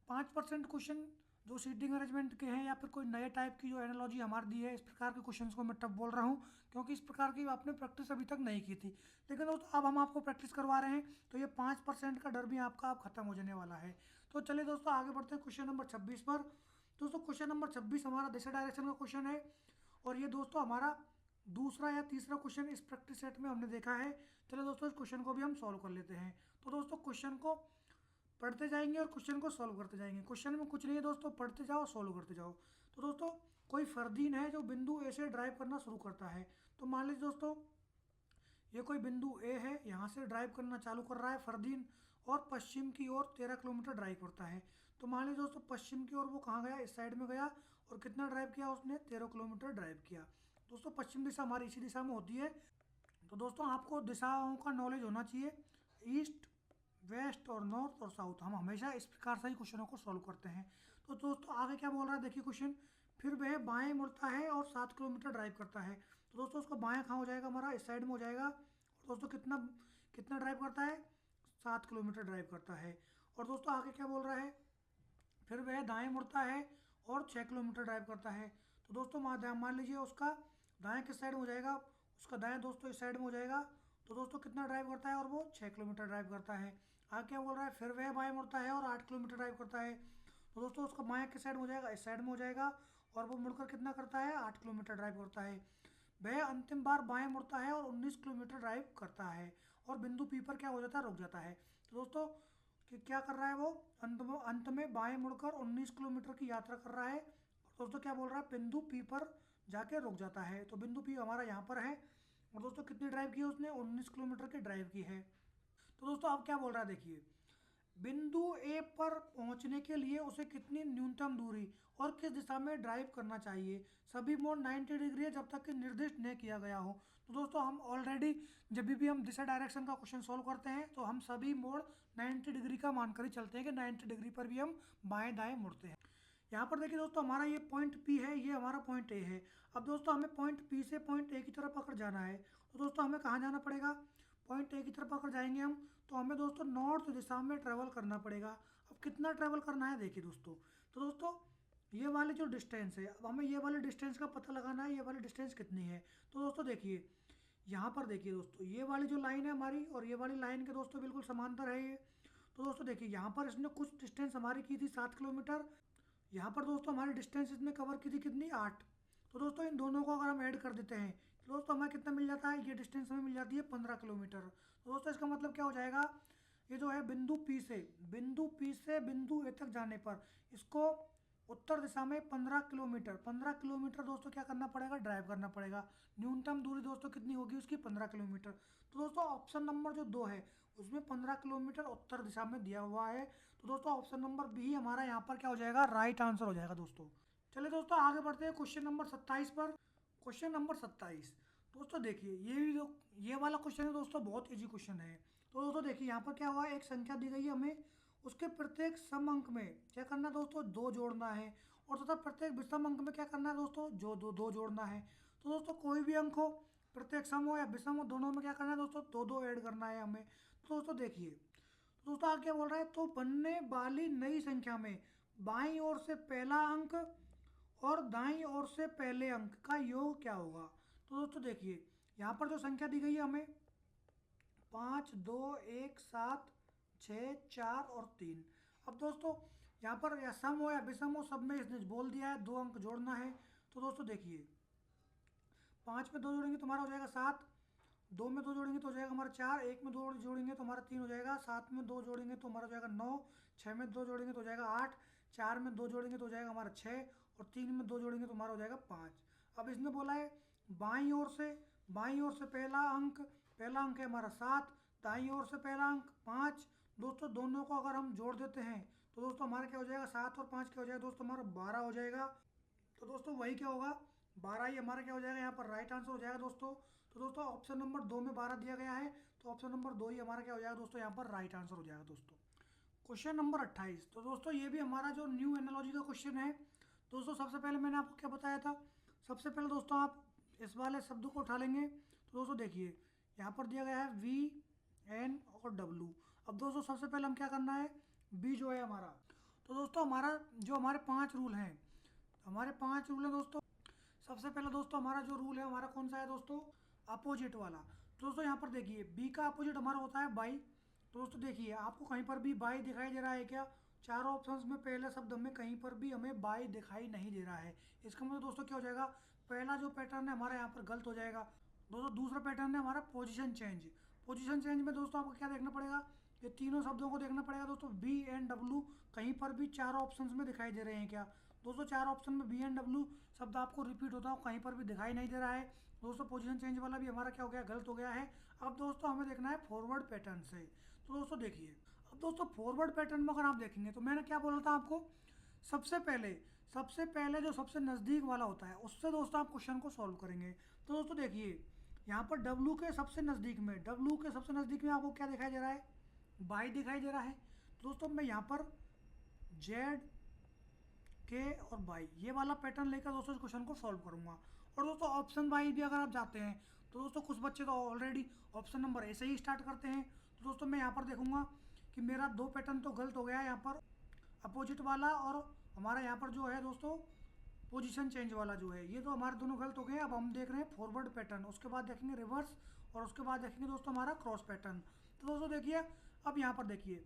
5% क्वेश्चन जो सीटिंग अरेंजमेंट के हैं या फिर कोई नए टाइप की जो एनालॉजी हमारी दी है, इस प्रकार के क्वेश्चंस को मैं टफ बोल रहा हूँ क्योंकि इस प्रकार की आपने प्रैक्टिस अभी तक नहीं की थी। लेकिन दोस्तों अब हम आपको प्रैक्टिस करवा रहे हैं तो ये 5% का डर भी आपका अब खत्म हो जाने वाला है। तो चलिए दोस्तों आगे बढ़ते हैं क्वेश्चन नंबर 26 पर। दोस्तों क्वेश्चन नंबर 26 हमारा दिशा डायरेक्शन का क्वेश्चन है और ये दोस्तों हमारा दूसरा या तीसरा क्वेश्चन इस प्रैक्टिस सेट में हमने देखा है। चलो दोस्तों इस क्वेश्चन को भी हम सॉल्व कर लेते हैं। तो दोस्तों क्वेश्चन को पढ़ते जाएंगे और क्वेश्चन को सॉल्व करते जाएंगे। क्वेश्चन में कुछ नहीं है दोस्तों, पढ़ते जाओ सॉल्व करते जाओ। तो दोस्तों कोई फरदीन है जो बिंदु ए से ड्राइव करना शुरू करता है। तो मान लीजिए दोस्तों ये कोई बिंदु ए है, यहाँ से ड्राइव करना चालू कर रहा है फरदीन और पश्चिम की ओर 13 किलोमीटर ड्राइव करता है। तो मान लीजिए दोस्तों पश्चिम की ओर वो कहाँ गया, इस साइड में गया और कितना ड्राइव किया उसने, 13 किलोमीटर ड्राइव किया। दोस्तों पश्चिम दिशा हमारी इसी दिशा में होती है। तो दोस्तों आपको दिशाओं का नॉलेज होना चाहिए, ईस्ट वेस्ट और नॉर्थ और साउथ। हम हमेशा इस प्रकार से ही क्वेश्चनों को सॉल्व करते हैं। तो दोस्तों आगे क्या बोल रहा है देखिए क्वेश्चन, फिर वह बाएं मुड़ता है और 7 किलोमीटर ड्राइव करता है। तो दोस्तों उसका बाएं कहाँ हो जाएगा, हमारा इस साइड में हो जाएगा। और दोस्तों कितना कितना ड्राइव करता है, 7 किलोमीटर ड्राइव करता है। और दोस्तों आगे क्या बोल रहा है, फिर वह दाएं मुड़ता है और 6 किलोमीटर ड्राइव करता है। तो दोस्तों मान लीजिए उसका दाएं किस साइड में हो जाएगा, उसका दाएं दोस्तों इस साइड में हो जाएगा। तो दोस्तों कितना ड्राइव करता है, और वो 6 किलोमीटर ड्राइव करता है। आगे क्या बोल रहा है, फिर वह बाएं मुड़ता है और 8 किलोमीटर ड्राइव करता है। तो दोस्तों उसका बाएं किस साइड में हो जाएगा, इस साइड में हो जाएगा। और वो मुड़कर कितना करता है, 8 किलोमीटर ड्राइव करता है। वह अंतिम बार बाएं मुड़ता है और 19 किलोमीटर ड्राइव करता है और बिंदु पी पर क्या हो जाता है, रुक जाता है। तो दोस्तों कि क्या कर रहा है वो, अंत में बाएं मुड़कर 19 किलोमीटर की यात्रा कर रहा है। और दोस्तों क्या बोल रहा है, बिंदु पी पर जाके रुक जाता है। तो बिंदु पी हमारा यहाँ पर है। और दोस्तों कितनी ड्राइव की है उसने, 19 किलोमीटर की ड्राइव की है। तो दोस्तों अब क्या बोल रहा है देखिए, बिंदु ए पर पहुंचने के लिए उसे कितनी न्यूनतम दूरी और किस दिशा में ड्राइव करना चाहिए। सभी मोड़ 90 डिग्री है जब तक कि निर्दिष्ट नहीं किया गया हो। तो दोस्तों हम ऑलरेडी जब भी हम दिशा डायरेक्शन का क्वेश्चन सॉल्व करते हैं तो हम सभी मोड़ 90 डिग्री का मानकर ही चलते हैं कि 90 डिग्री पर भी हम बाएं दाएं मुड़ते हैं। यहाँ पर देखिए दोस्तों हमारा ये पॉइंट पी है, ये हमारा पॉइंट ए है। अब दोस्तों हमें पॉइंट पी से पॉइंट ए की तरफ अगर जाना है तो दोस्तों हमें कहाँ जाना पड़ेगा, पॉइंट ए की तरफ अगर जाएंगे हम तो हमें दोस्तों नॉर्थ दिशा में ट्रेवल करना पड़ेगा। अब कितना ट्रेवल करना है देखिए दोस्तों, तो दोस्तों ये वाली जो डिस्टेंस है, अब हमें ये वाले डिस्टेंस का पता लगाना है, ये वाली डिस्टेंस कितनी है। तो दोस्तों देखिए यहाँ पर देखिए दोस्तों ये वाली जो लाइन है हमारी और ये वाली लाइन के दोस्तों बिल्कुल समांतर है ये। तो दोस्तों देखिए यहाँ पर इसने कुछ डिस्टेंस हमारी की थी 7 किलोमीटर, यहाँ पर दोस्तों हमारी डिस्टेंस इसने कवर की थी कितनी, 8। तो दोस्तों इन दोनों को अगर हम ऐड कर देते हैं तो दोस्तों हमें कितना मिल जाता है, ये डिस्टेंस हमें मिल जाती है 15 किलोमीटर। तो दोस्तों इसका मतलब क्या हो जाएगा, ये जो है बिंदु पी से बिंदु ए तक जाने पर इसको उत्तर दिशा में 15 किलोमीटर दोस्तों क्या करना पड़ेगा, ड्राइव करना पड़ेगा। न्यूनतम दूरी दोस्तों कितनी होगी उसकी, 15 किलोमीटर। तो दोस्तों ऑप्शन नंबर जो 2 है उसमें 15 किलोमीटर उत्तर दिशा में दिया हुआ है। तो दोस्तों ऑप्शन नंबर बी हमारा यहाँ पर क्या हो जाएगा, राइट आंसर हो जाएगा दोस्तों। चलिए दोस्तों आगे बढ़ते हैं क्वेश्चन नंबर 27 पर। क्वेश्चन नंबर 27 दोस्तों देखिए ये वाला क्वेश्चन है दोस्तों, बहुत इजी क्वेश्चन है। तो दोस्तों देखिए यहाँ पर क्या हुआ है, एक संख्या दी गई है हमें, उसके प्रत्येक सम अंक में क्या करना है दोस्तों, 2 जोड़ना है। और तथा प्रत्येक विषम अंक में क्या करना है दोस्तों, जो दो जोड़ना है। तो दोस्तों कोई भी अंक हो, प्रत्येक सम हो या विषम हो, दोनों में क्या करना है दोस्तों, 2 ऐड करना है हमें। तो दोस्तों देखिए, तो दोस्तों आगे क्या बोल रहा है, तो बनने वाली नई संख्या में बाईं ओर से पहला अंक और दाईं ओर से पहले अंक का योग क्या होगा। तो दोस्तों देखिए यहाँ पर जो संख्या दी गई है हमें 5, 2, 1, 7, 6, 4 और 3। अब दोस्तों यहाँ पर या सम हो या विषम हो, सब में इसने बोल दिया है 2 अंक जोड़ना है। तो दोस्तों देखिए 5 में 2 जोड़ेंगे तो हमारा हो जाएगा 7, 2 में 2 जोड़ेंगे तो हो जाएगा हमारा 4, 1 में 2 जोड़ेंगे तो हमारा 3 हो जाएगा, 7 में 2 जोड़ेंगे तो हमारा हो जाएगा 9, 6 में 2 जोड़ेंगे तो हो जाएगा 8, 4 में 2 जोड़ेंगे तो हो जाएगा हमारा 6 और 3 में 2 जोड़ेंगे तो हमारा हो जाएगा 5। अब इसने बोला है बाईं ओर से पहला अंक है हमारा 7, दाईं ओर से पहला अंक 5। दोस्तों दोनों को अगर हम जोड़ देते हैं तो दोस्तों हमारा क्या हो जाएगा, 7 और 5 क्या हो जाएगा दोस्तों, हमारा 12 हो जाएगा। तो दोस्तों वही क्या होगा, 12 ही हमारा क्या हो जाएगा, यहाँ पर राइट आंसर हो जाएगा दोस्तों। तो दोस्तों ऑप्शन नंबर 2 में 12 दिया गया है, तो ऑप्शन नंबर 2 ही हमारा क्या हो जाएगा दोस्तों, यहाँ पर राइट आंसर हो जाएगा दोस्तों। क्वेश्चन नंबर 28, तो दोस्तों ये भी हमारा जो न्यू एनालॉजी का क्वेश्चन है। दोस्तों सबसे पहले मैंने आपको क्या बताया था, सबसे पहले दोस्तों आप इस वाले शब्द को उठा लेंगे। तो दोस्तों देखिए यहाँ पर दिया गया है V, N और W। अब दोस्तों सबसे पहले हम क्या करना है, B जो है हमारा, तो दोस्तों हमारे 5 रूल हैं, हमारे 5 रूल हैं दोस्तों। सबसे पहले दोस्तों हमारा जो रूल है हमारा कौन सा है दोस्तों, अपोजिट वाला। तो दोस्तों यहाँ पर देखिए बी का अपोजिट हमारा होता है बाई। तो दोस्तों देखिए आपको कहीं पर भी बाई दिखाई दे रहा है क्या? चारों ऑप्शंस में पहले शब्द में कहीं पर भी हमें बाई दिखाई नहीं दे रहा है। इसका मतलब दोस्तों क्या हो जाएगा, पहला जो पैटर्न है हमारा यहाँ पर गलत हो जाएगा। दोस्तों दूसरा पैटर्न है हमारा पोजीशन चेंज। पोजीशन चेंज में दोस्तों आपको क्या देखना पड़ेगा, ये तीनों शब्दों को देखना पड़ेगा दोस्तों। बी एंड डब्ल्यू कहीं पर भी चारों ऑप्शंस में दिखाई दे रहे हैं क्या? दोस्तों चार ऑप्शन में बी एंड डब्ल्यू शब्द आपको रिपीट होता हो कहीं पर भी दिखाई नहीं दे रहा है। दोस्तों पोजीशन चेंज वाला भी हमारा क्या हो गया, गलत हो गया है। अब दोस्तों हमें देखना है फॉरवर्ड पैटर्न से। तो दोस्तों देखिए अब दोस्तों फॉरवर्ड पैटर्न में अगर आप देखेंगे तो मैंने क्या बोला था आपको, सबसे पहले जो सबसे नज़दीक वाला होता है उससे दोस्तों आप क्वेश्चन को सॉल्व करेंगे। तो दोस्तों देखिए यहाँ पर डब्ल्यू के सबसे नज़दीक में आपको क्या दिखाई दे रहा है, बाई दिखाई दे रहा है। तो दोस्तों मैं यहाँ पर जेड के और बाई ये वाला पैटर्न लेकर दोस्तों इस क्वेश्चन को सॉल्व करूँगा। और दोस्तों ऑप्शन वाइज भी अगर आप जाते हैं तो दोस्तों कुछ बच्चे तो ऑलरेडी ऑप्शन नंबर ए से ही स्टार्ट करते हैं। तो दोस्तों मैं यहाँ पर देखूँगा कि मेरा 2 पैटर्न तो गलत हो गया है, यहाँ पर अपोजिट वाला और हमारा यहाँ पर जो है दोस्तों पोजीशन चेंज वाला जो है, ये तो हमारे दोनों गलत हो गए। अब हम देख रहे हैं फॉरवर्ड पैटर्न, उसके बाद देखेंगे रिवर्स और उसके बाद देखेंगे दोस्तों हमारा क्रॉस पैटर्न। तो दोस्तों देखिए अब यहाँ पर देखिए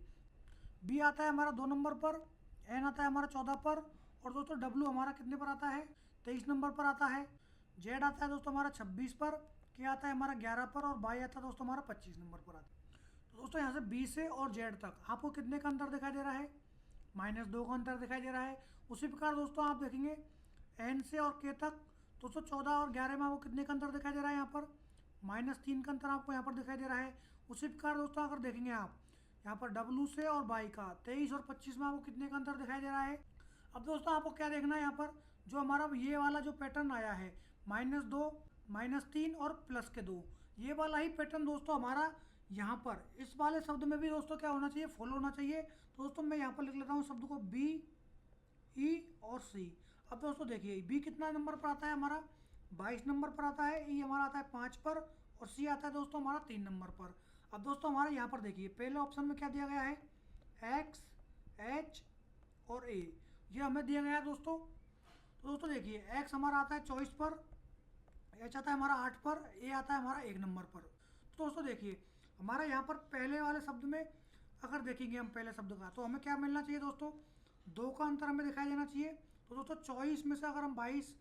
बी आता है हमारा 2 नंबर पर, एन आता है हमारा 14 पर और दोस्तों डब्ल्यू हमारा कितने पर आता है, 23 नंबर पर आता है। जेड आता है दोस्तों हमारा 26 पर, के आता है हमारा 11 पर और बाई आता है दोस्तों हमारा 25 नंबर पर आता है। तो दोस्तों यहाँ से बी से और जेड तक आपको कितने का अंतर दिखाई दे रहा है, -2 का अंतर दिखाई दे रहा है। उसी प्रकार दोस्तों आप देखेंगे एन से और के तक दोस्तों 14 और 11 में आपको कितने का अंतर दिखाई दे रहा है, यहाँ पर -3 का अंतर आपको यहाँ पर दिखाई दे रहा है। उसी प्रकार दोस्तों अगर देखेंगे आप यहाँ पर डब्ल्यू से और बाई का 23 और 25 में आपको कितने का अंतर दिखाई दे रहा है। अब दोस्तों आपको क्या देखना है, यहाँ पर जो हमारा ये वाला जो पैटर्न आया है -2 -3 और +2 ये वाला ही पैटर्न दोस्तों हमारा यहाँ पर इस वाले शब्द में भी दोस्तों क्या होना चाहिए, फॉलो होना चाहिए। तो दोस्तों मैं यहाँ पर लिख लेता हूँ शब्द को बी ई और सी। अब दोस्तों देखिए बी कितना नंबर पर आता है हमारा, 22 नंबर पर आता है। ई हमारा आता है 5 पर और सी आता है दोस्तों हमारा 3 नंबर पर। अब दोस्तों हमारे यहाँ पर देखिए पहले ऑप्शन में क्या दिया गया है, एक्स एच और ए ये हमें दिया गया है दोस्तों। तो दोस्तों देखिए एक्स हमारा आता है 24 पर, एच आता है हमारा 8 पर, ए आता है हमारा 1 नंबर पर। तो दोस्तों देखिए हमारा यहाँ पर पहले वाले शब्द में अगर देखेंगे हम पहले शब्द का तो हमें क्या मिलना चाहिए दोस्तों, 2 का अंतर हमें दिखाई देना चाहिए। तो दोस्तों 24 में से अगर हम 22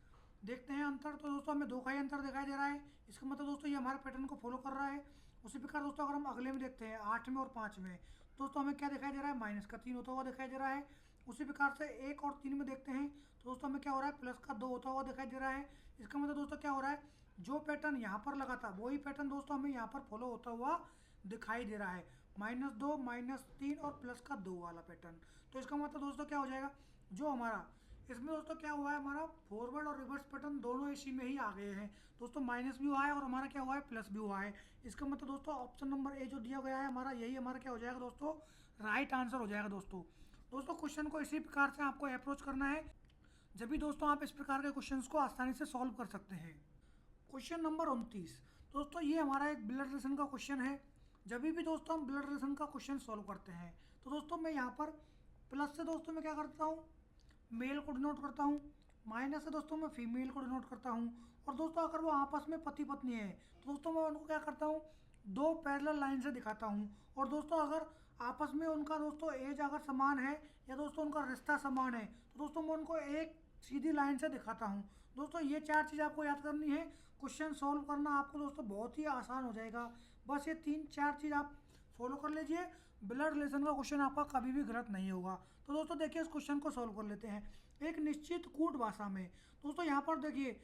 देखते हैं अंतर तो दोस्तों हमें 2 का ही अंतर दिखाई दे रहा है। इसका मतलब दोस्तों ये हमारे पैटर्न को फॉलो कर रहा है। उसी प्रकार दोस्तों अगर हम अगले में देखते हैं 8 में और 5 में दोस्तों हमें क्या दिखाई दे रहा है, -3 होता हुआ दिखाई दे रहा है। उसी प्रकार से 1 और 3 में देखते हैं तो दोस्तों हमें क्या हो रहा है, +2 होता हुआ दिखाई दे रहा है। इसका मतलब दोस्तों क्या हो रहा है, जो पैटर्न यहाँ पर लगा था वही पैटर्न दोस्तों हमें यहाँ पर फॉलो होता हुआ दिखाई दे रहा है, -2 -3 और +2 वाला पैटर्न। तो इसका मतलब दोस्तों क्या हो जाएगा, जो हमारा इसमें दोस्तों क्या हुआ है, हमारा फॉरवर्ड और रिवर्स पैटर्न दोनों इसी में ही आ गए हैं दोस्तों। माइनस भी हुआ है और हमारा क्या हुआ है, प्लस भी हुआ है। इसका मतलब दोस्तों ऑप्शन नंबर ए जो दिया गया है हमारा, यही हमारा क्या हो जाएगा दोस्तों, राइट आंसर हो जाएगा दोस्तों। क्वेश्चन को इसी प्रकार से आपको अप्रोच करना है, जब भी दोस्तों आप इस प्रकार के क्वेश्चंस को आसानी से सॉल्व कर सकते हैं। क्वेश्चन नंबर 29 दोस्तों ये हमारा एक ब्लड रिलेशन का क्वेश्चन है। जब भी दोस्तों हम ब्लड रिलेशन का क्वेश्चन सॉल्व करते हैं तो दोस्तों मैं यहाँ पर प्लस से दोस्तों मैं क्या करता हूँ, मेल को डिनोट करता हूँ, माइनस से दोस्तों मैं फीमेल को डिनोट करता हूँ। और दोस्तों अगर वो आपस में पति पत्नी है तो दोस्तों मैं उनको क्या करता हूँ, 2 पैरेलल लाइन से दिखाता हूँ। और दोस्तों अगर आपस में उनका दोस्तों एज अगर समान है या दोस्तों उनका रिश्ता समान है तो दोस्तों मैं उनको एक सीधी लाइन से दिखाता हूँ। दोस्तों ये 4 चीज़ आपको याद करनी है, क्वेश्चन सॉल्व करना आपको दोस्तों बहुत ही आसान हो जाएगा। बस ये 3-4 चीज़ आप फॉलो कर लीजिए, ब्लड रिलेशन का क्वेश्चन आपका कभी भी गलत नहीं होगा। तो दोस्तों देखिए इस क्वेश्चन को सॉल्व कर लेते हैं एक निश्चित कूट भाषा में। दोस्तों यहाँ पर देखिए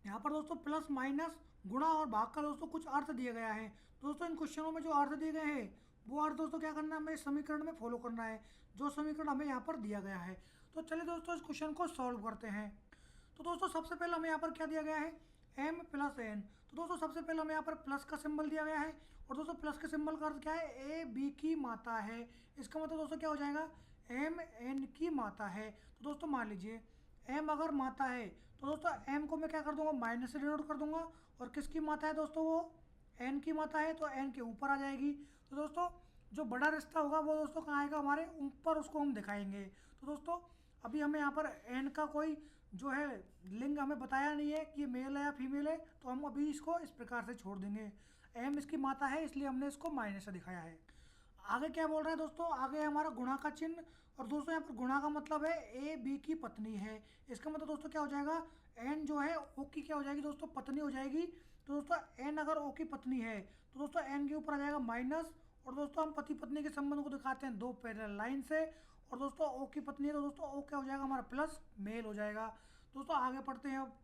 यहाँ पर दोस्तों प्लस माइनस गुणा और भाग का दोस्तों कुछ अर्थ दिया गया है। दोस्तों इन क्वेश्चनों में जो अर्थ दिए गए हैं वो अर्थ दोस्तों क्या करना है, हमें इस समीकरण में फॉलो करना है, जो समीकरण हमें यहाँ पर दिया गया है। तो चलिए दोस्तों इस क्वेश्चन को सॉल्व करते हैं। तो दोस्तों सबसे पहले हमें यहाँ पर क्या दिया गया है, m + n। तो दोस्तों सबसे पहले हमें यहाँ पर प्लस का सिंबल दिया गया है और दोस्तों प्लस के सिंबल का अर्थ क्या है, ए बी की माता है। इसका मतलब दोस्तों क्या हो जाएगा, m n की माता है। तो दोस्तों मान लीजिए m अगर माता है तो दोस्तों m को मैं क्या कर दूंगा, माइनस से डिनोट कर दूंगा। और किसकी माता है दोस्तों, वो n की माता है तो n के ऊपर आ जाएगी। तो दोस्तों जो बड़ा रिश्ता होगा वो दोस्तों कहाँ आएगा, हमारे ऊपर उसको हम दिखाएंगे। तो दोस्तों अभी हमें यहाँ पर एन का कोई जो है लिंग हमें बताया नहीं है कि ये मेल है या फीमेल है, तो हम अभी इसको इस प्रकार से छोड़ देंगे। एम इसकी माता है, इसलिए हमने इसको माइनस से दिखाया है। आगे क्या बोल रहा है दोस्तों, आगे है हमारा गुणा का चिन्ह। और दोस्तों यहाँ पर गुणा का मतलब है ए बी की पत्नी है। इसका मतलब दोस्तों क्या हो जाएगा, एन जो है ओ की क्या हो जाएगी दोस्तों, पत्नी हो जाएगी। तो दोस्तों एन अगर ओ की पत्नी है तो दोस्तों एन के ऊपर आ जाएगा माइनस। और दोस्तों हम पति पत्नी के संबंध को दिखाते हैं दो पैरेलल लाइन से। और दोस्तों ओ की पत्नी है तो दोस्तों ओ क्या हो जाएगा हमारा प्लस मेल हो जाएगा। दोस्तों आगे पढ़ते हैं अब।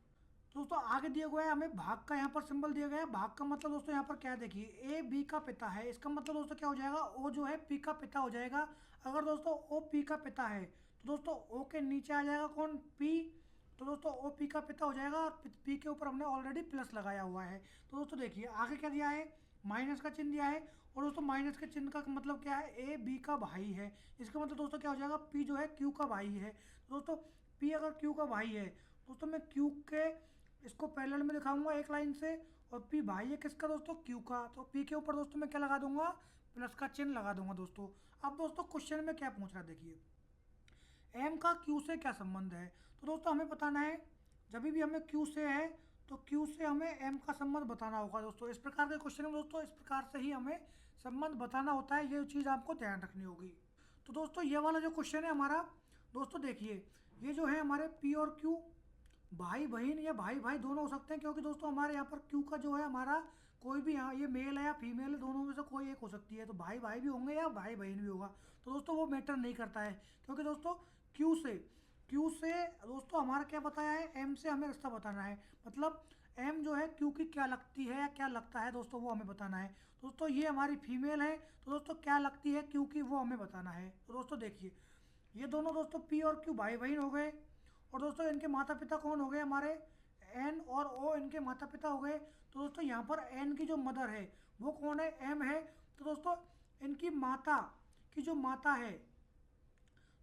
दोस्तों आगे दिया गया है हमें भाग का यहाँ पर सिंबल दिया गया है। भाग का मतलब दोस्तों यहाँ पर क्या है, देखिए ए बी का पिता है, इसका मतलब दोस्तों क्या हो जाएगा, ओ जो है पी का पिता हो जाएगा। अगर दोस्तों ओ पी का पिता है तो दोस्तों ओ के नीचे आ जाएगा कौन, पी। तो दोस्तों ओ पी का पिता हो जाएगा और पी के ऊपर हमने ऑलरेडी प्लस लगाया हुआ है। तो दोस्तों देखिए आगे क्या दिया है, माइनस का चिन्ह दिया है। और दोस्तों माइनस के चिन्ह का मतलब क्या है, ए बी का भाई है। इसका मतलब दोस्तों क्या हो जाएगा, पी जो है क्यू का भाई है। तो दोस्तों पी अगर क्यू का भाई है दोस्तों मैं क्यू के इसको पैरेलल में दिखाऊंगा एक लाइन से। और पी भाई है किसका दोस्तों, क्यू का। तो पी के ऊपर दोस्तों मैं क्या लगा दूंगा, प्लस का चिन्ह लगा दूंगा दोस्तों। अब दोस्तों क्वेश्चन में क्या पूछ रहा है, देखिए एम का क्यू से क्या संबंध है। तो दोस्तों हमें बताना है, जब भी हमें क्यू से है तो क्यू से हमें एम का संबंध बताना होगा दोस्तों। इस प्रकार के क्वेश्चन में दोस्तों इस प्रकार से ही हमें संबंध बताना होता है, ये चीज़ आपको ध्यान रखनी होगी। तो दोस्तों ये वाला जो क्वेश्चन है हमारा, दोस्तों देखिए ये जो है हमारे पी और क्यू भाई बहन या भाई भाई दोनों हो सकते हैं, क्योंकि दोस्तों हमारे यहाँ पर क्यू का जो है हमारा कोई भी, यहाँ ये मेल है या फीमेल है, दोनों में से कोई एक हो सकती है। तो भाई भाई भी होंगे या भाई बहन भी होगा, तो दोस्तों वो मैटर नहीं करता है। क्योंकि दोस्तों क्यू से दोस्तों हमारा क्या बताया है, एम से हमें रिश्ता बताना है। मतलब एम जो है क्यू की क्या लगती है या क्या लगता है दोस्तों, वो हमें बताना है। दोस्तों ये हमारी फीमेल है तो दोस्तों क्या लगती है क्यू की, वो हमें बताना है। तो दोस्तों देखिए ये दोनों दोस्तों पी और क्यू भाई बहन हो गए। और दोस्तों इनके माता पिता कौन हो गए, हमारे एन और ओ इनके माता पिता हो गए। तो दोस्तों यहाँ पर एन की जो मदर है वो कौन है, एम है। तो दोस्तों इनकी माता की जो माता है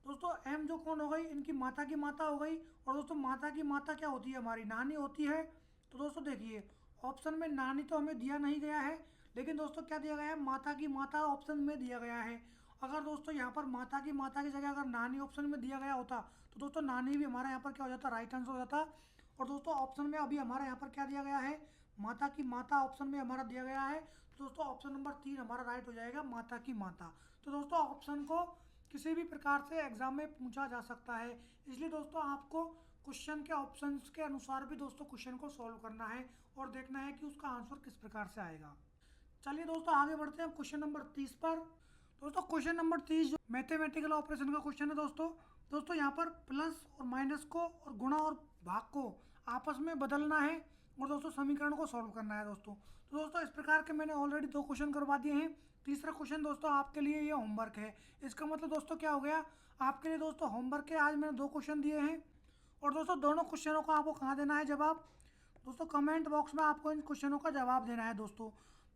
दोस्तों, एम जो कौन हो गई, इनकी माता की माता हो गई। और दोस्तों माता की माता क्या होती है, हमारी नानी होती है। तो दोस्तों देखिए ऑप्शन में नानी तो हमें दिया नहीं गया है, लेकिन दोस्तों क्या दिया गया है, माता की माता ऑप्शन में दिया गया है। अगर दोस्तों यहाँ पर माता की जगह अगर नानी ऑप्शन में दिया गया होता तो दोस्तों नानी भी हमारा यहाँ पर क्या हो जाता, राइट आंसर हो जाता। और दोस्तों ऑप्शन में अभी हमारा यहाँ पर क्या दिया गया है, माता की माता ऑप्शन में हमारा दिया गया है। तो दोस्तों ऑप्शन नंबर 3 हमारा राइट हो जाएगा, माता की माता। तो दोस्तों ऑप्शन को किसी भी प्रकार से एग्जाम में पूछा जा सकता है, इसलिए दोस्तों आपको क्वेश्चन के ऑप्शंस के अनुसार भी दोस्तों क्वेश्चन को सॉल्व करना है और देखना है कि उसका आंसर किस प्रकार से आएगा। चलिए दोस्तों आगे बढ़ते हैं क्वेश्चन नंबर 30 पर। दोस्तों क्वेश्चन नंबर 30 जो मैथमेटिकल ऑपरेशन का क्वेश्चन है दोस्तों यहाँ पर प्लस और माइनस को और गुणा और भाग को आपस में बदलना है और दोस्तों समीकरण को सॉल्व करना है दोस्तों। तो दोस्तों इस प्रकार के मैंने ऑलरेडी 2 क्वेश्चन करवा दिए हैं। तीसरा क्वेश्चन दोस्तों आपके लिए ये होमवर्क है। इसका मतलब दोस्तों क्या हो गया, आपके लिए दोस्तों होमवर्क है, आज मैंने 2 क्वेश्चन दिए हैं। और दोस्तों दोनों क्वेश्चनों का आपको कहाँ देना है जवाब, दोस्तों कमेंट बॉक्स में आपको इन क्वेश्चनों का जवाब देना है दोस्तों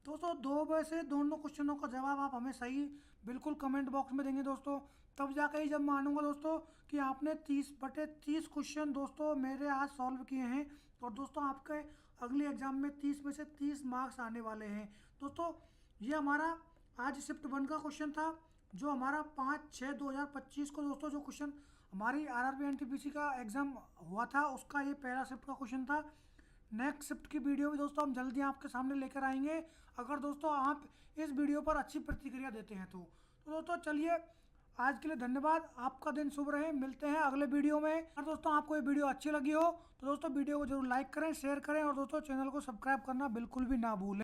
2 में से दोनों क्वेश्चनों का जवाब आप हमें सही बिल्कुल कमेंट बॉक्स में देंगे दोस्तों, तब जाकर ही जब मानूंगा दोस्तों कि आपने 30/30 क्वेश्चन दोस्तों मेरे आज सॉल्व किए हैं। और दोस्तों आपके अगले एग्जाम में 30 में से 30 मार्क्स आने वाले हैं दोस्तों। ये हमारा आज शिफ्ट 1 का क्वेश्चन था, जो हमारा 5/6/2025 को दोस्तों जो क्वेश्चन हमारी आरआरबी एनटीपीसी का एग्ज़ाम हुआ था उसका ये पहला शिफ्ट का क्वेश्चन था। नेक्स्ट शिफ्ट की वीडियो भी दोस्तों हम जल्दी आपके सामने लेकर आएंगे, अगर दोस्तों आप इस वीडियो पर अच्छी प्रतिक्रिया देते हैं तो दोस्तों चलिए आज के लिए धन्यवाद, आपका दिन शुभ रहे, मिलते हैं अगले वीडियो में। अगर दोस्तों आपको ये वीडियो अच्छी लगी हो तो दोस्तों वीडियो को जरूर लाइक करें, शेयर करें और दोस्तों चैनल को सब्सक्राइब करना बिल्कुल भी ना भूलें।